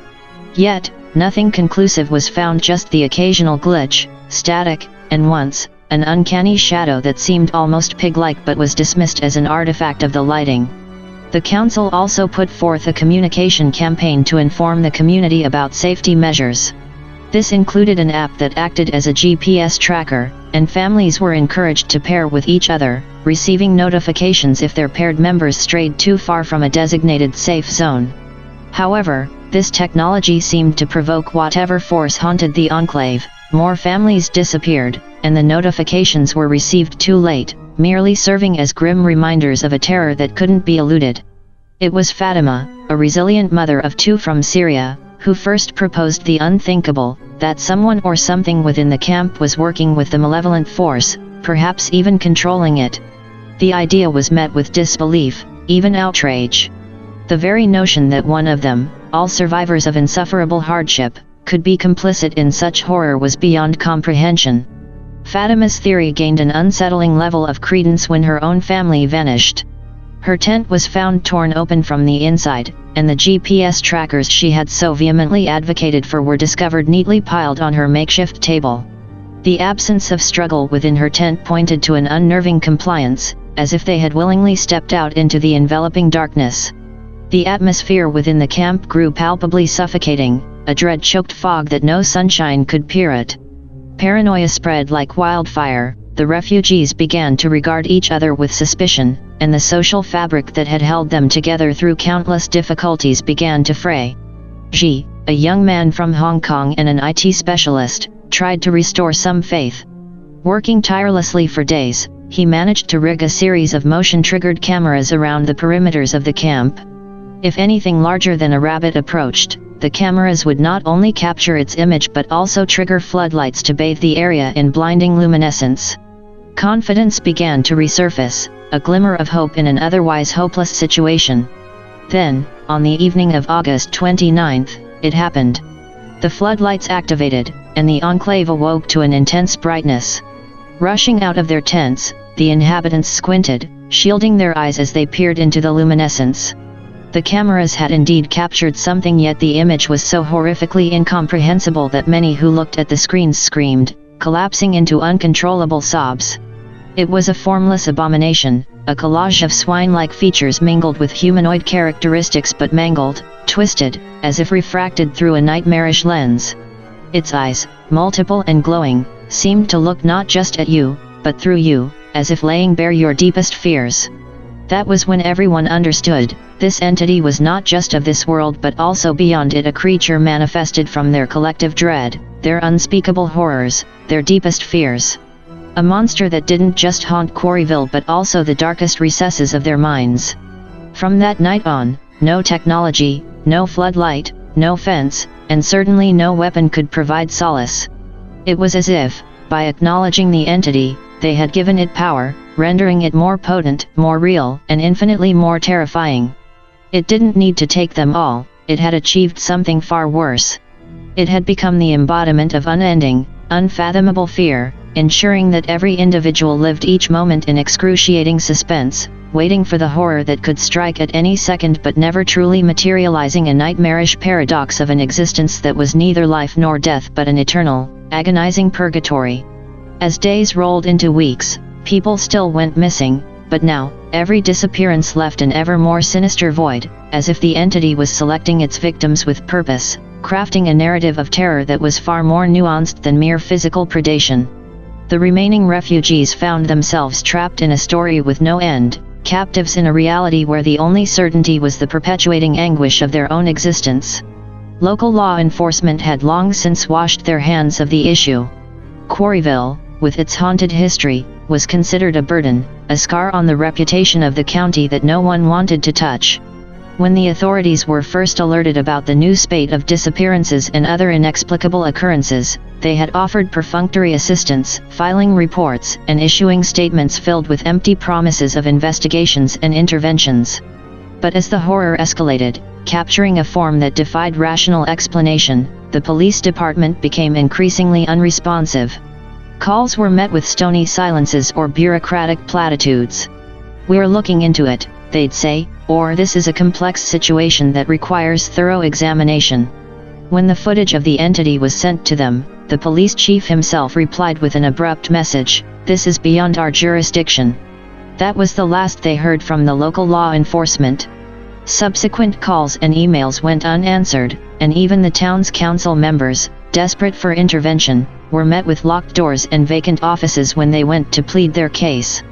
Yet, nothing conclusive was found, just the occasional glitch, static, and once, an uncanny shadow that seemed almost pig-like but was dismissed as an artifact of the lighting. The council also put forth a communication campaign to inform the community about safety measures. This included an app that acted as a GPS tracker, and families were encouraged to pair with each other, receiving notifications if their paired members strayed too far from a designated safe zone. However, this technology seemed to provoke whatever force haunted the Enclave. More families disappeared, and the notifications were received too late, merely serving as grim reminders of a terror that couldn't be eluded. It was Fatima, a resilient mother of two from Syria, who first proposed the unthinkable, that someone or something within the camp was working with the malevolent force, perhaps even controlling it. The idea was met with disbelief, even outrage. The very notion that one of them, all survivors of insufferable hardship, could be complicit in such horror was beyond comprehension. Fatima's theory gained an unsettling level of credence when her own family vanished. Her tent was found torn open from the inside, and the GPS trackers she had so vehemently advocated for were discovered neatly piled on her makeshift table. The absence of struggle within her tent pointed to an unnerving compliance, as if they had willingly stepped out into the enveloping darkness. The atmosphere within the camp grew palpably suffocating, a dread-choked fog that no sunshine could pierce. Paranoia spread like wildfire. The refugees began to regard each other with suspicion, and the social fabric that had held them together through countless difficulties began to fray. Ji, a young man from Hong Kong and an IT specialist, tried to restore some faith. Working tirelessly for days, he managed to rig a series of motion-triggered cameras around the perimeters of the camp. If anything larger than a rabbit approached, the cameras would not only capture its image but also trigger floodlights to bathe the area in blinding luminescence. Confidence began to resurface, a glimmer of hope in an otherwise hopeless situation. Then, on the evening of August 29th, it happened. The floodlights activated, and the Enclave awoke to an intense brightness. Rushing out of their tents, the inhabitants squinted, shielding their eyes as they peered into the luminescence. The cameras had indeed captured something, yet the image was so horrifically incomprehensible that many who looked at the screens screamed, collapsing into uncontrollable sobs. It was a formless abomination, a collage of swine-like features mingled with humanoid characteristics but mangled, twisted, as if refracted through a nightmarish lens. Its eyes, multiple and glowing, seemed to look not just at you, but through you, as if laying bare your deepest fears. That was when everyone understood, this entity was not just of this world but also beyond it, a creature manifested from their collective dread, their unspeakable horrors, their deepest fears. A monster that didn't just haunt Quarryville but also the darkest recesses of their minds. From that night on, no technology, no floodlight, no fence, and certainly no weapon could provide solace. It was as if, by acknowledging the entity, they had given it power, rendering it more potent, more real, and infinitely more terrifying. It didn't need to take them all, it had achieved something far worse. It had become the embodiment of unending, unfathomable fear, ensuring that every individual lived each moment in excruciating suspense, waiting for the horror that could strike at any second but never truly materializing, a nightmarish paradox of an existence that was neither life nor death but an eternal, agonizing purgatory. As days rolled into weeks, people still went missing, but now, every disappearance left an ever more sinister void, as if the entity was selecting its victims with purpose, crafting a narrative of terror that was far more nuanced than mere physical predation. The remaining refugees found themselves trapped in a story with no end, captives in a reality where the only certainty was the perpetuating anguish of their own existence. Local law enforcement had long since washed their hands of the issue. Quarryville, with its haunted history, was considered a burden, a scar on the reputation of the county that no one wanted to touch. When the authorities were first alerted about the new spate of disappearances and other inexplicable occurrences, they had offered perfunctory assistance, filing reports, and issuing statements filled with empty promises of investigations and interventions. But as the horror escalated, capturing a form that defied rational explanation, the police department became increasingly unresponsive. Calls were met with stony silences or bureaucratic platitudes. "We're looking into it," they'd say, or "this is a complex situation that requires thorough examination." When the footage of the entity was sent to them, the police chief himself replied with an abrupt message, "This is beyond our jurisdiction." That was the last they heard from the local law enforcement. Subsequent calls and emails went unanswered, and even the town's council members, desperate for intervention, were met with locked doors and vacant offices when they went to plead their case.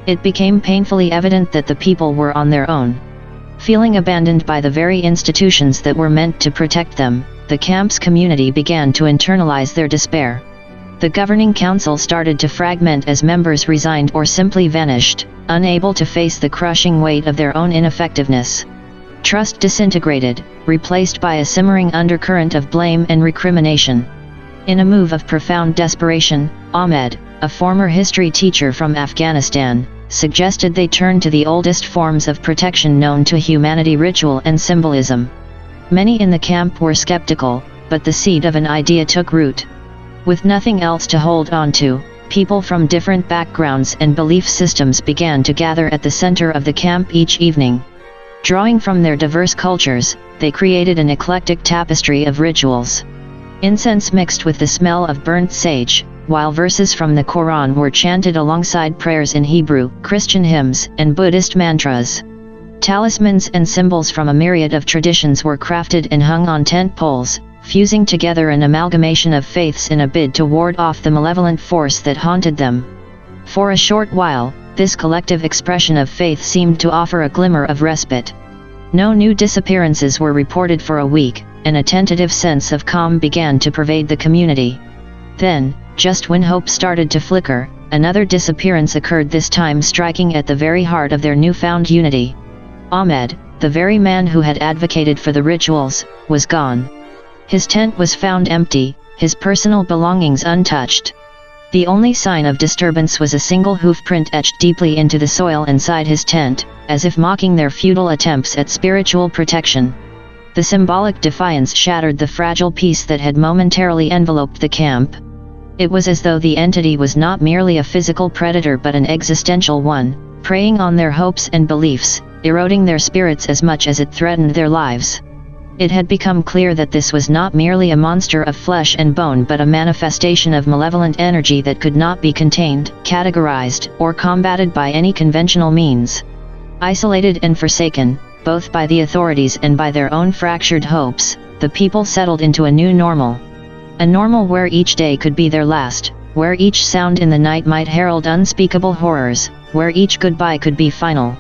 It became painfully evident that the people were on their own. Feeling abandoned by the very institutions that were meant to protect them, the camp's community began to internalize their despair. The governing council started to fragment as members resigned or simply vanished, unable to face the crushing weight of their own ineffectiveness. Trust disintegrated, replaced by a simmering undercurrent of blame and recrimination. In a move of profound desperation, Ahmed, a former history teacher from Afghanistan, suggested they turn to the oldest forms of protection known to humanity: ritual and symbolism. Many in the camp were skeptical, but the seed of an idea took root. With nothing else to hold on to, people from different backgrounds and belief systems began to gather at the center of the camp each evening. Drawing from their diverse cultures, they created an eclectic tapestry of rituals. Incense mixed with the smell of burnt sage, while verses from the Quran were chanted alongside prayers in Hebrew, Christian hymns, and Buddhist mantras. Talismans and symbols from a myriad of traditions were crafted and hung on tent poles, fusing together an amalgamation of faiths in a bid to ward off the malevolent force that haunted them. For a short while, this collective expression of faith seemed to offer a glimmer of respite. No new disappearances were reported for a week, and a tentative sense of calm began to pervade the community. Then, just when hope started to flicker, another disappearance occurred, this time striking at the very heart of their newfound unity. Ahmed, the very man who had advocated for the rituals, was gone. His tent was found empty, his personal belongings untouched. The only sign of disturbance was a single hoofprint etched deeply into the soil inside his tent, as if mocking their futile attempts at spiritual protection. The symbolic defiance shattered the fragile peace that had momentarily enveloped the camp. It was as though the entity was not merely a physical predator but an existential one, preying on their hopes and beliefs, eroding their spirits as much as it threatened their lives. It had become clear that this was not merely a monster of flesh and bone but a manifestation of malevolent energy that could not be contained, categorized, or combated by any conventional means. Isolated and forsaken, both by the authorities and by their own fractured hopes, the people settled into a new normal. A normal where each day could be their last, where each sound in the night might herald unspeakable horrors, where each goodbye could be final.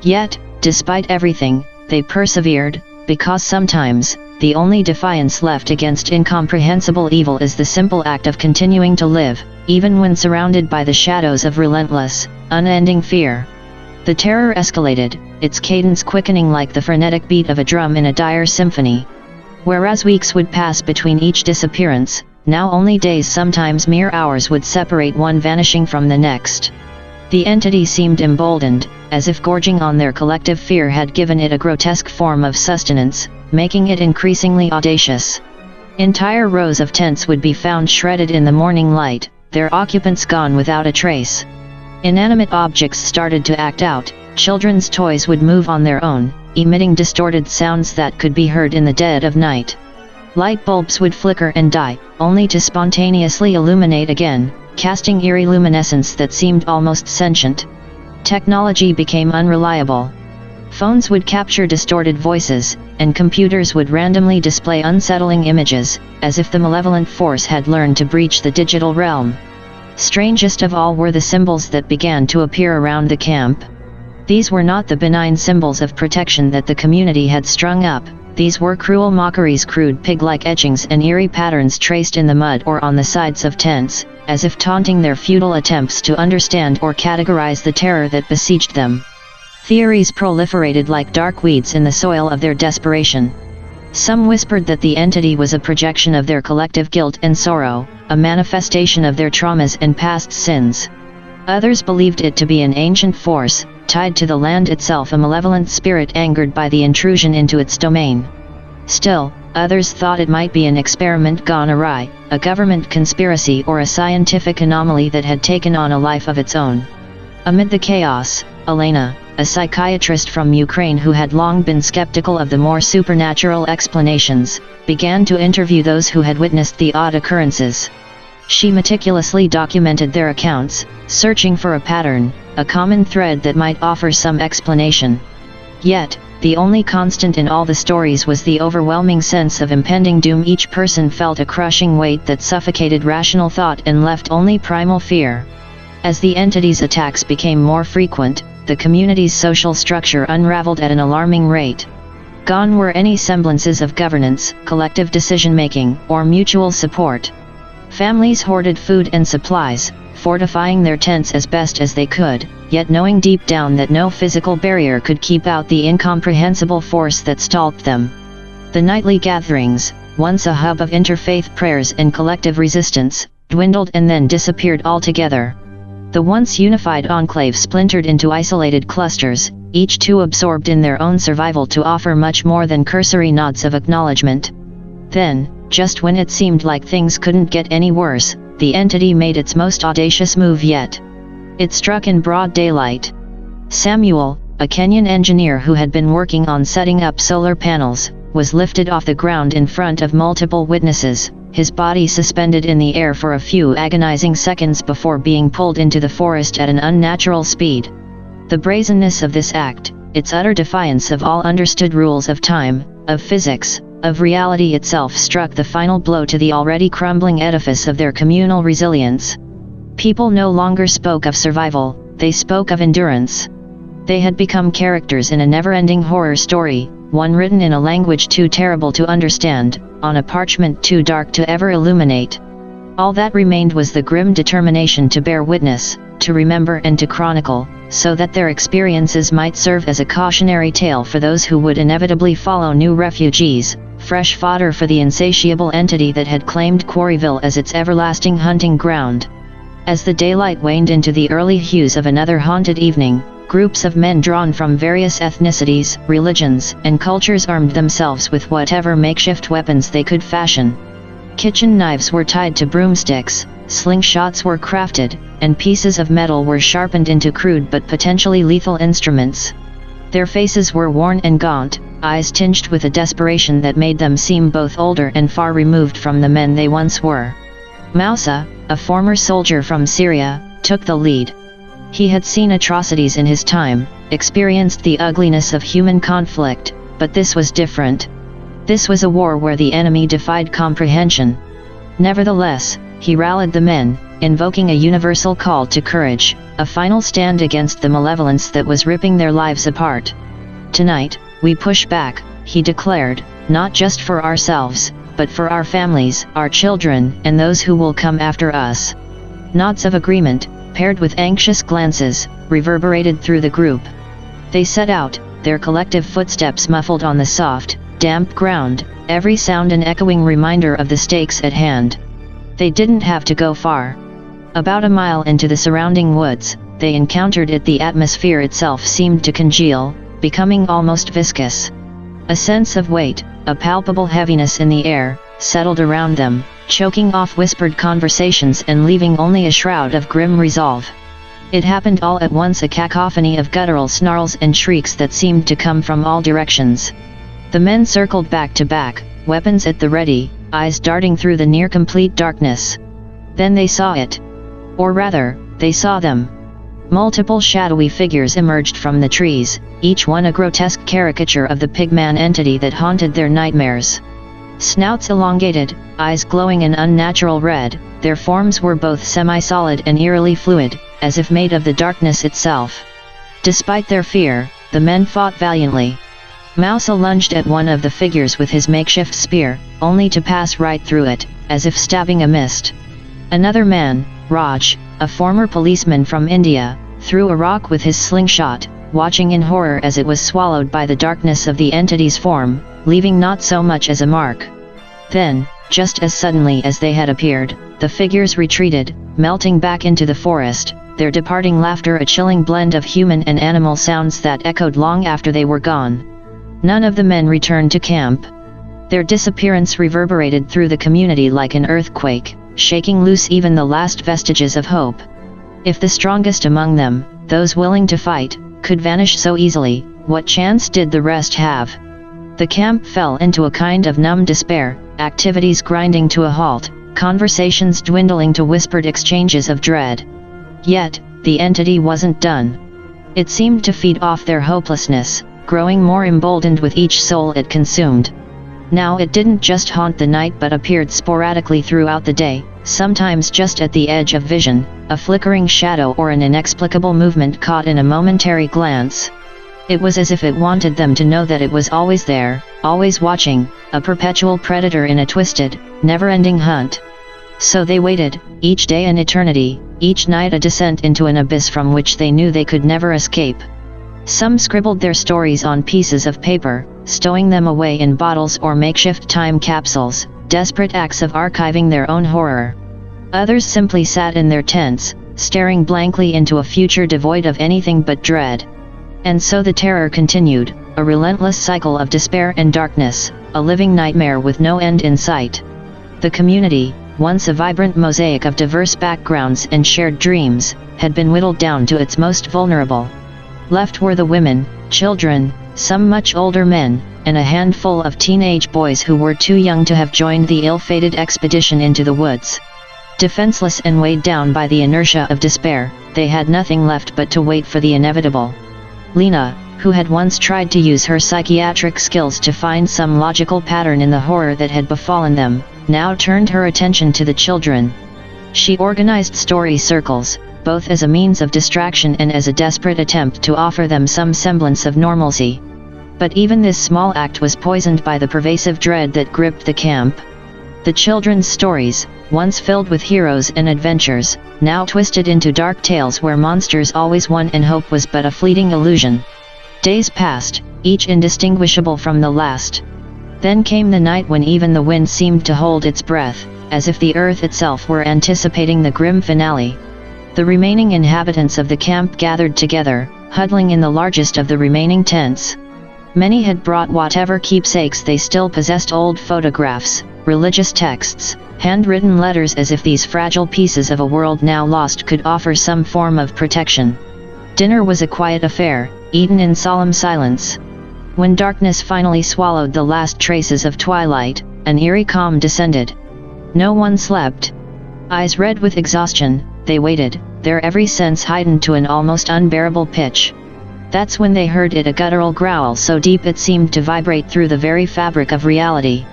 Yet, despite everything, they persevered, because sometimes, the only defiance left against incomprehensible evil is the simple act of continuing to live, even when surrounded by the shadows of relentless, unending fear. The terror escalated, its cadence quickening like the frenetic beat of a drum in a dire symphony. Whereas weeks would pass between each disappearance, now only days, sometimes mere hours, would separate one vanishing from the next. The entity seemed emboldened, as if gorging on their collective fear had given it a grotesque form of sustenance, making it increasingly audacious. Entire rows of tents would be found shredded in the morning light, their occupants gone without a trace. Inanimate objects started to act out, children's toys would move on their own, emitting distorted sounds that could be heard in the dead of night. Light bulbs would flicker and die, only to spontaneously illuminate again, casting eerie luminescence that seemed almost sentient. Technology became unreliable. Phones would capture distorted voices, and computers would randomly display unsettling images, as if the malevolent force had learned to breach the digital realm. Strangest of all were the symbols that began to appear around the camp. These were not the benign symbols of protection that the community had strung up. These were cruel mockeries, crude pig-like etchings and eerie patterns traced in the mud or on the sides of tents, as if taunting their futile attempts to understand or categorize the terror that besieged them. Theories proliferated like dark weeds in the soil of their desperation. Some whispered that the entity was a projection of their collective guilt and sorrow, a manifestation of their traumas and past sins. Others believed it to be an ancient force, tied to the land itself, a malevolent spirit angered by the intrusion into its domain. Still, others thought it might be an experiment gone awry, a government conspiracy or a scientific anomaly that had taken on a life of its own. Amid the chaos, Elena, a psychiatrist from Ukraine who had long been skeptical of the more supernatural explanations, began to interview those who had witnessed the odd occurrences. She meticulously documented their accounts, searching for a pattern, a common thread that might offer some explanation. Yet, the only constant in all the stories was the overwhelming sense of impending doom. Each person felt a crushing weight that suffocated rational thought and left only primal fear. As the entity's attacks became more frequent, the community's social structure unraveled at an alarming rate. Gone were any semblances of governance, collective decision-making, or mutual support. Families hoarded food and supplies, fortifying their tents as best as they could, yet knowing deep down that no physical barrier could keep out the incomprehensible force that stalked them. The nightly gatherings, once a hub of interfaith prayers and collective resistance, dwindled and then disappeared altogether. The once unified enclave splintered into isolated clusters, each too absorbed in their own survival to offer much more than cursory nods of acknowledgement. Then, just when it seemed like things couldn't get any worse, the entity made its most audacious move yet. It struck in broad daylight. Samuel, a Kenyan engineer who had been working on setting up solar panels, was lifted off the ground in front of multiple witnesses, his body suspended in the air for a few agonizing seconds before being pulled into the forest at an unnatural speed. The brazenness of this act, its utter defiance of all understood rules of time, of physics, of reality itself, struck the final blow to the already crumbling edifice of their communal resilience. People no longer spoke of survival, they spoke of endurance. They had become characters in a never-ending horror story, one written in a language too terrible to understand, on a parchment too dark to ever illuminate. All that remained was the grim determination to bear witness, to remember and to chronicle, so that their experiences might serve as a cautionary tale for those who would inevitably follow, new refugees, fresh fodder for the insatiable entity that had claimed Quarryville as its everlasting hunting ground. As the daylight waned into the early hues of another haunted evening, groups of men drawn from various ethnicities, religions, and cultures armed themselves with whatever makeshift weapons they could fashion. Kitchen knives were tied to broomsticks, slingshots were crafted, and pieces of metal were sharpened into crude but potentially lethal instruments. Their faces were worn and gaunt, eyes tinged with a desperation that made them seem both older and far removed from the men they once were. Moussa, a former soldier from Syria, took the lead. He had seen atrocities in his time, experienced the ugliness of human conflict, but this was different. This was a war where the enemy defied comprehension. Nevertheless, he rallied the men, invoking a universal call to courage, a final stand against the malevolence that was ripping their lives apart. "Tonight, we push back," he declared, "not just for ourselves, but for our families, our children, and those who will come after us." Nods of agreement, paired with anxious glances, reverberated through the group. They set out, their collective footsteps muffled on the soft, damp ground, every sound an echoing reminder of the stakes at hand. They didn't have to go far. About a mile into the surrounding woods, they encountered it. The atmosphere itself seemed to congeal, becoming almost viscous. A sense of weight, a palpable heaviness in the air, settled around them, choking off whispered conversations and leaving only a shroud of grim resolve. It happened all at once, a cacophony of guttural snarls and shrieks that seemed to come from all directions. The men circled back to back, weapons at the ready, eyes darting through the near-complete darkness. Then they saw it. Or rather, they saw them. Multiple shadowy figures emerged from the trees, each one a grotesque caricature of the Pigman entity that haunted their nightmares. Snouts elongated, eyes glowing an unnatural red, their forms were both semi-solid and eerily fluid, as if made of the darkness itself. Despite their fear, the men fought valiantly. Mousa lunged at one of the figures with his makeshift spear, only to pass right through it, as if stabbing a mist. Another man, Raj, a former policeman from India, threw a rock with his slingshot, watching in horror as it was swallowed by the darkness of the entity's form, leaving not so much as a mark. Then, just as suddenly as they had appeared, the figures retreated, melting back into the forest, their departing laughter a chilling blend of human and animal sounds that echoed long after they were gone. None of the men returned to camp. Their disappearance reverberated through the community like an earthquake, shaking loose even the last vestiges of hope. If the strongest among them, those willing to fight, could vanish so easily, what chance did the rest have? The camp fell into a kind of numb despair, activities grinding to a halt, conversations dwindling to whispered exchanges of dread. Yet, the entity wasn't done. It seemed to feed off their hopelessness, growing more emboldened with each soul it consumed. Now it didn't just haunt the night but appeared sporadically throughout the day, sometimes just at the edge of vision, a flickering shadow or an inexplicable movement caught in a momentary glance. It was as if it wanted them to know that it was always there, always watching, a perpetual predator in a twisted, never-ending hunt. So they waited, each day an eternity, each night a descent into an abyss from which they knew they could never escape. Some scribbled their stories on pieces of paper, stowing them away in bottles or makeshift time capsules, desperate acts of archiving their own horror. Others simply sat in their tents, staring blankly into a future devoid of anything but dread. And so the terror continued, a relentless cycle of despair and darkness, a living nightmare with no end in sight. The community, once a vibrant mosaic of diverse backgrounds and shared dreams, had been whittled down to its most vulnerable. Left were the women, children, some much older men, and a handful of teenage boys who were too young to have joined the ill-fated expedition into the woods. Defenseless and weighed down by the inertia of despair, they had nothing left but to wait for the inevitable. Lena, who had once tried to use her psychiatric skills to find some logical pattern in the horror that had befallen them, now turned her attention to the children. She organized story circles, both as a means of distraction and as a desperate attempt to offer them some semblance of normalcy. But even this small act was poisoned by the pervasive dread that gripped the camp. The children's stories, once filled with heroes and adventures, now twisted into dark tales where monsters always won and hope was but a fleeting illusion. Days passed, each indistinguishable from the last. Then came the night when even the wind seemed to hold its breath, as if the earth itself were anticipating the grim finale. The remaining inhabitants of the camp gathered together, huddling in the largest of the remaining tents. Many had brought whatever keepsakes they still possessed, old photographs, religious texts, handwritten letters, as if these fragile pieces of a world now lost could offer some form of protection. Dinner was a quiet affair, eaten in solemn silence. When darkness finally swallowed the last traces of twilight, an eerie calm descended. No one slept. Eyes red with exhaustion, they waited, their every sense heightened to an almost unbearable pitch. That's when they heard it, a guttural growl so deep it seemed to vibrate through the very fabric of reality.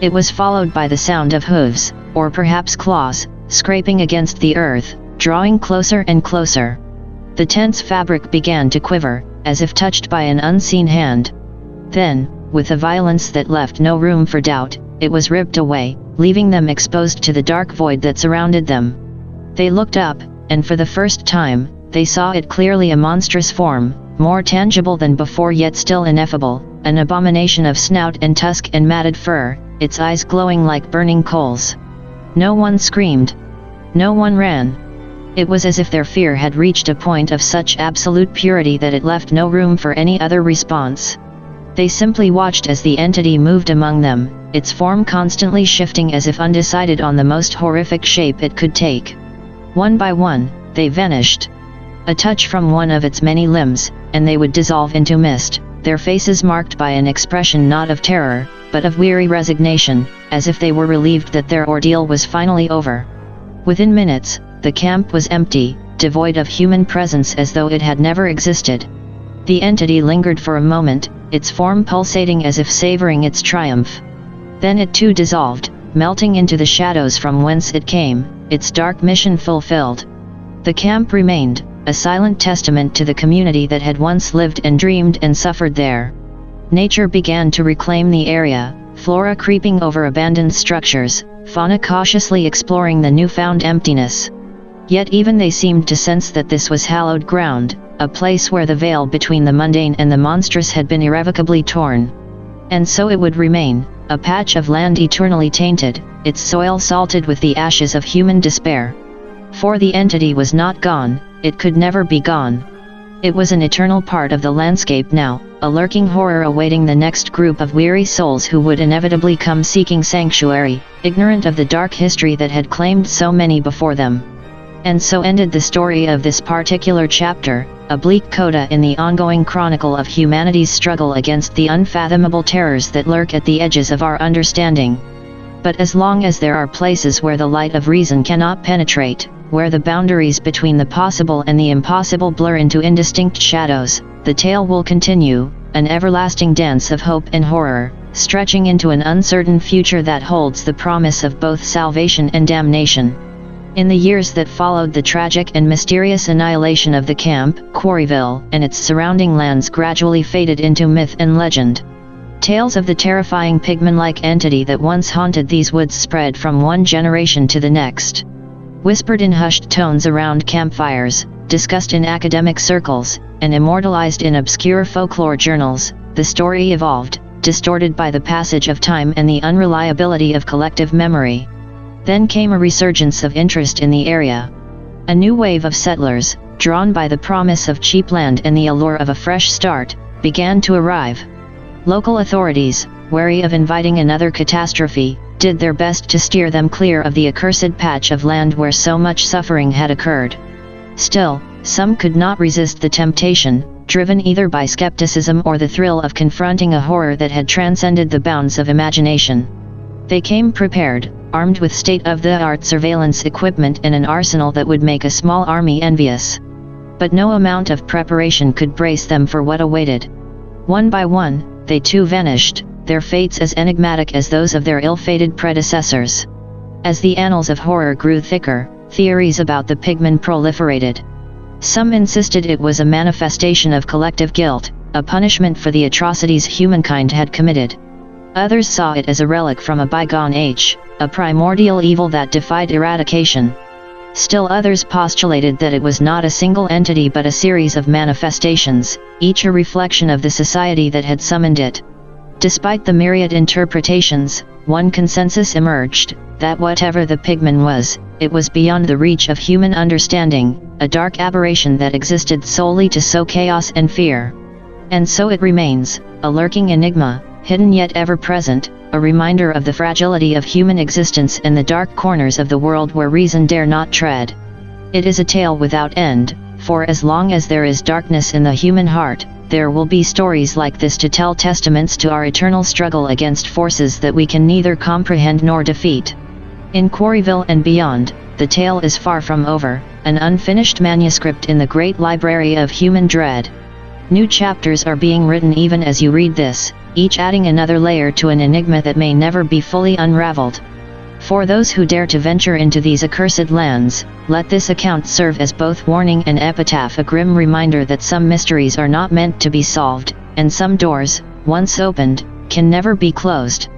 It was followed by the sound of hooves, or perhaps claws, scraping against the earth, drawing closer and closer. The tent's fabric began to quiver, as if touched by an unseen hand. Then, with a violence that left no room for doubt, it was ripped away, leaving them exposed to the dark void that surrounded them. They looked up, and for the first time, they saw it clearly, a monstrous form, more tangible than before yet still ineffable, an abomination of snout and tusk and matted fur, its eyes glowing like burning coals. No one screamed. No one ran. It was as if their fear had reached a point of such absolute purity that it left no room for any other response. They simply watched as the entity moved among them, its form constantly shifting as if undecided on the most horrific shape it could take. One by one, they vanished. A touch from one of its many limbs, and they would dissolve into mist, their faces marked by an expression not of terror, but of weary resignation, as if they were relieved that their ordeal was finally over. Within minutes, the camp was empty, devoid of human presence as though it had never existed. The entity lingered for a moment, its form pulsating as if savoring its triumph. Then it too dissolved, melting into the shadows from whence it came, its dark mission fulfilled. The camp remained, a silent testament to the community that had once lived and dreamed and suffered there. Nature began to reclaim the area, flora creeping over abandoned structures, fauna cautiously exploring the newfound emptiness. Yet even they seemed to sense that this was hallowed ground, a place where the veil between the mundane and the monstrous had been irrevocably torn. And so it would remain, a patch of land eternally tainted, its soil salted with the ashes of human despair. For the entity was not gone, it could never be gone. It was an eternal part of the landscape now, a lurking horror awaiting the next group of weary souls who would inevitably come seeking sanctuary, ignorant of the dark history that had claimed so many before them. And so ended the story of this particular chapter, a bleak coda in the ongoing chronicle of humanity's struggle against the unfathomable terrors that lurk at the edges of our understanding. But as long as there are places where the light of reason cannot penetrate, where the boundaries between the possible and the impossible blur into indistinct shadows, the tale will continue, an everlasting dance of hope and horror, stretching into an uncertain future that holds the promise of both salvation and damnation. In the years that followed the tragic and mysterious annihilation of the camp, Quarryville, and its surrounding lands gradually faded into myth and legend. Tales of the terrifying Pigman-like entity that once haunted these woods spread from one generation to the next. Whispered in hushed tones around campfires, discussed in academic circles, and immortalized in obscure folklore journals, the story evolved, distorted by the passage of time and the unreliability of collective memory. Then came a resurgence of interest in the area. A new wave of settlers, drawn by the promise of cheap land and the allure of a fresh start, began to arrive. Local authorities, wary of inviting another catastrophe, did their best to steer them clear of the accursed patch of land where so much suffering had occurred. Still, some could not resist the temptation, driven either by skepticism or the thrill of confronting a horror that had transcended the bounds of imagination. They came prepared, armed with state-of-the-art surveillance equipment and an arsenal that would make a small army envious. But no amount of preparation could brace them for what awaited. One by one, they too vanished, their fates as enigmatic as those of their ill-fated predecessors. As the annals of horror grew thicker, theories about the Pigman proliferated. Some insisted it was a manifestation of collective guilt, a punishment for the atrocities humankind had committed. Others saw it as a relic from a bygone age, a primordial evil that defied eradication. Still others postulated that it was not a single entity but a series of manifestations, each a reflection of the society that had summoned it. Despite the myriad interpretations, one consensus emerged, that whatever the Pigman was, it was beyond the reach of human understanding, a dark aberration that existed solely to sow chaos and fear. And so it remains, a lurking enigma, hidden yet ever present, a reminder of the fragility of human existence and the dark corners of the world where reason dare not tread. It is a tale without end, for as long as there is darkness in the human heart, there will be stories like this to tell testaments to our eternal struggle against forces that we can neither comprehend nor defeat. In Quarryville and beyond, the tale is far from over, an unfinished manuscript in the great library of human dread. New chapters are being written even as you read this, each adding another layer to an enigma that may never be fully unraveled. For those who dare to venture into these accursed lands, let this account serve as both warning and epitaph, a grim reminder that some mysteries are not meant to be solved, and some doors, once opened, can never be closed.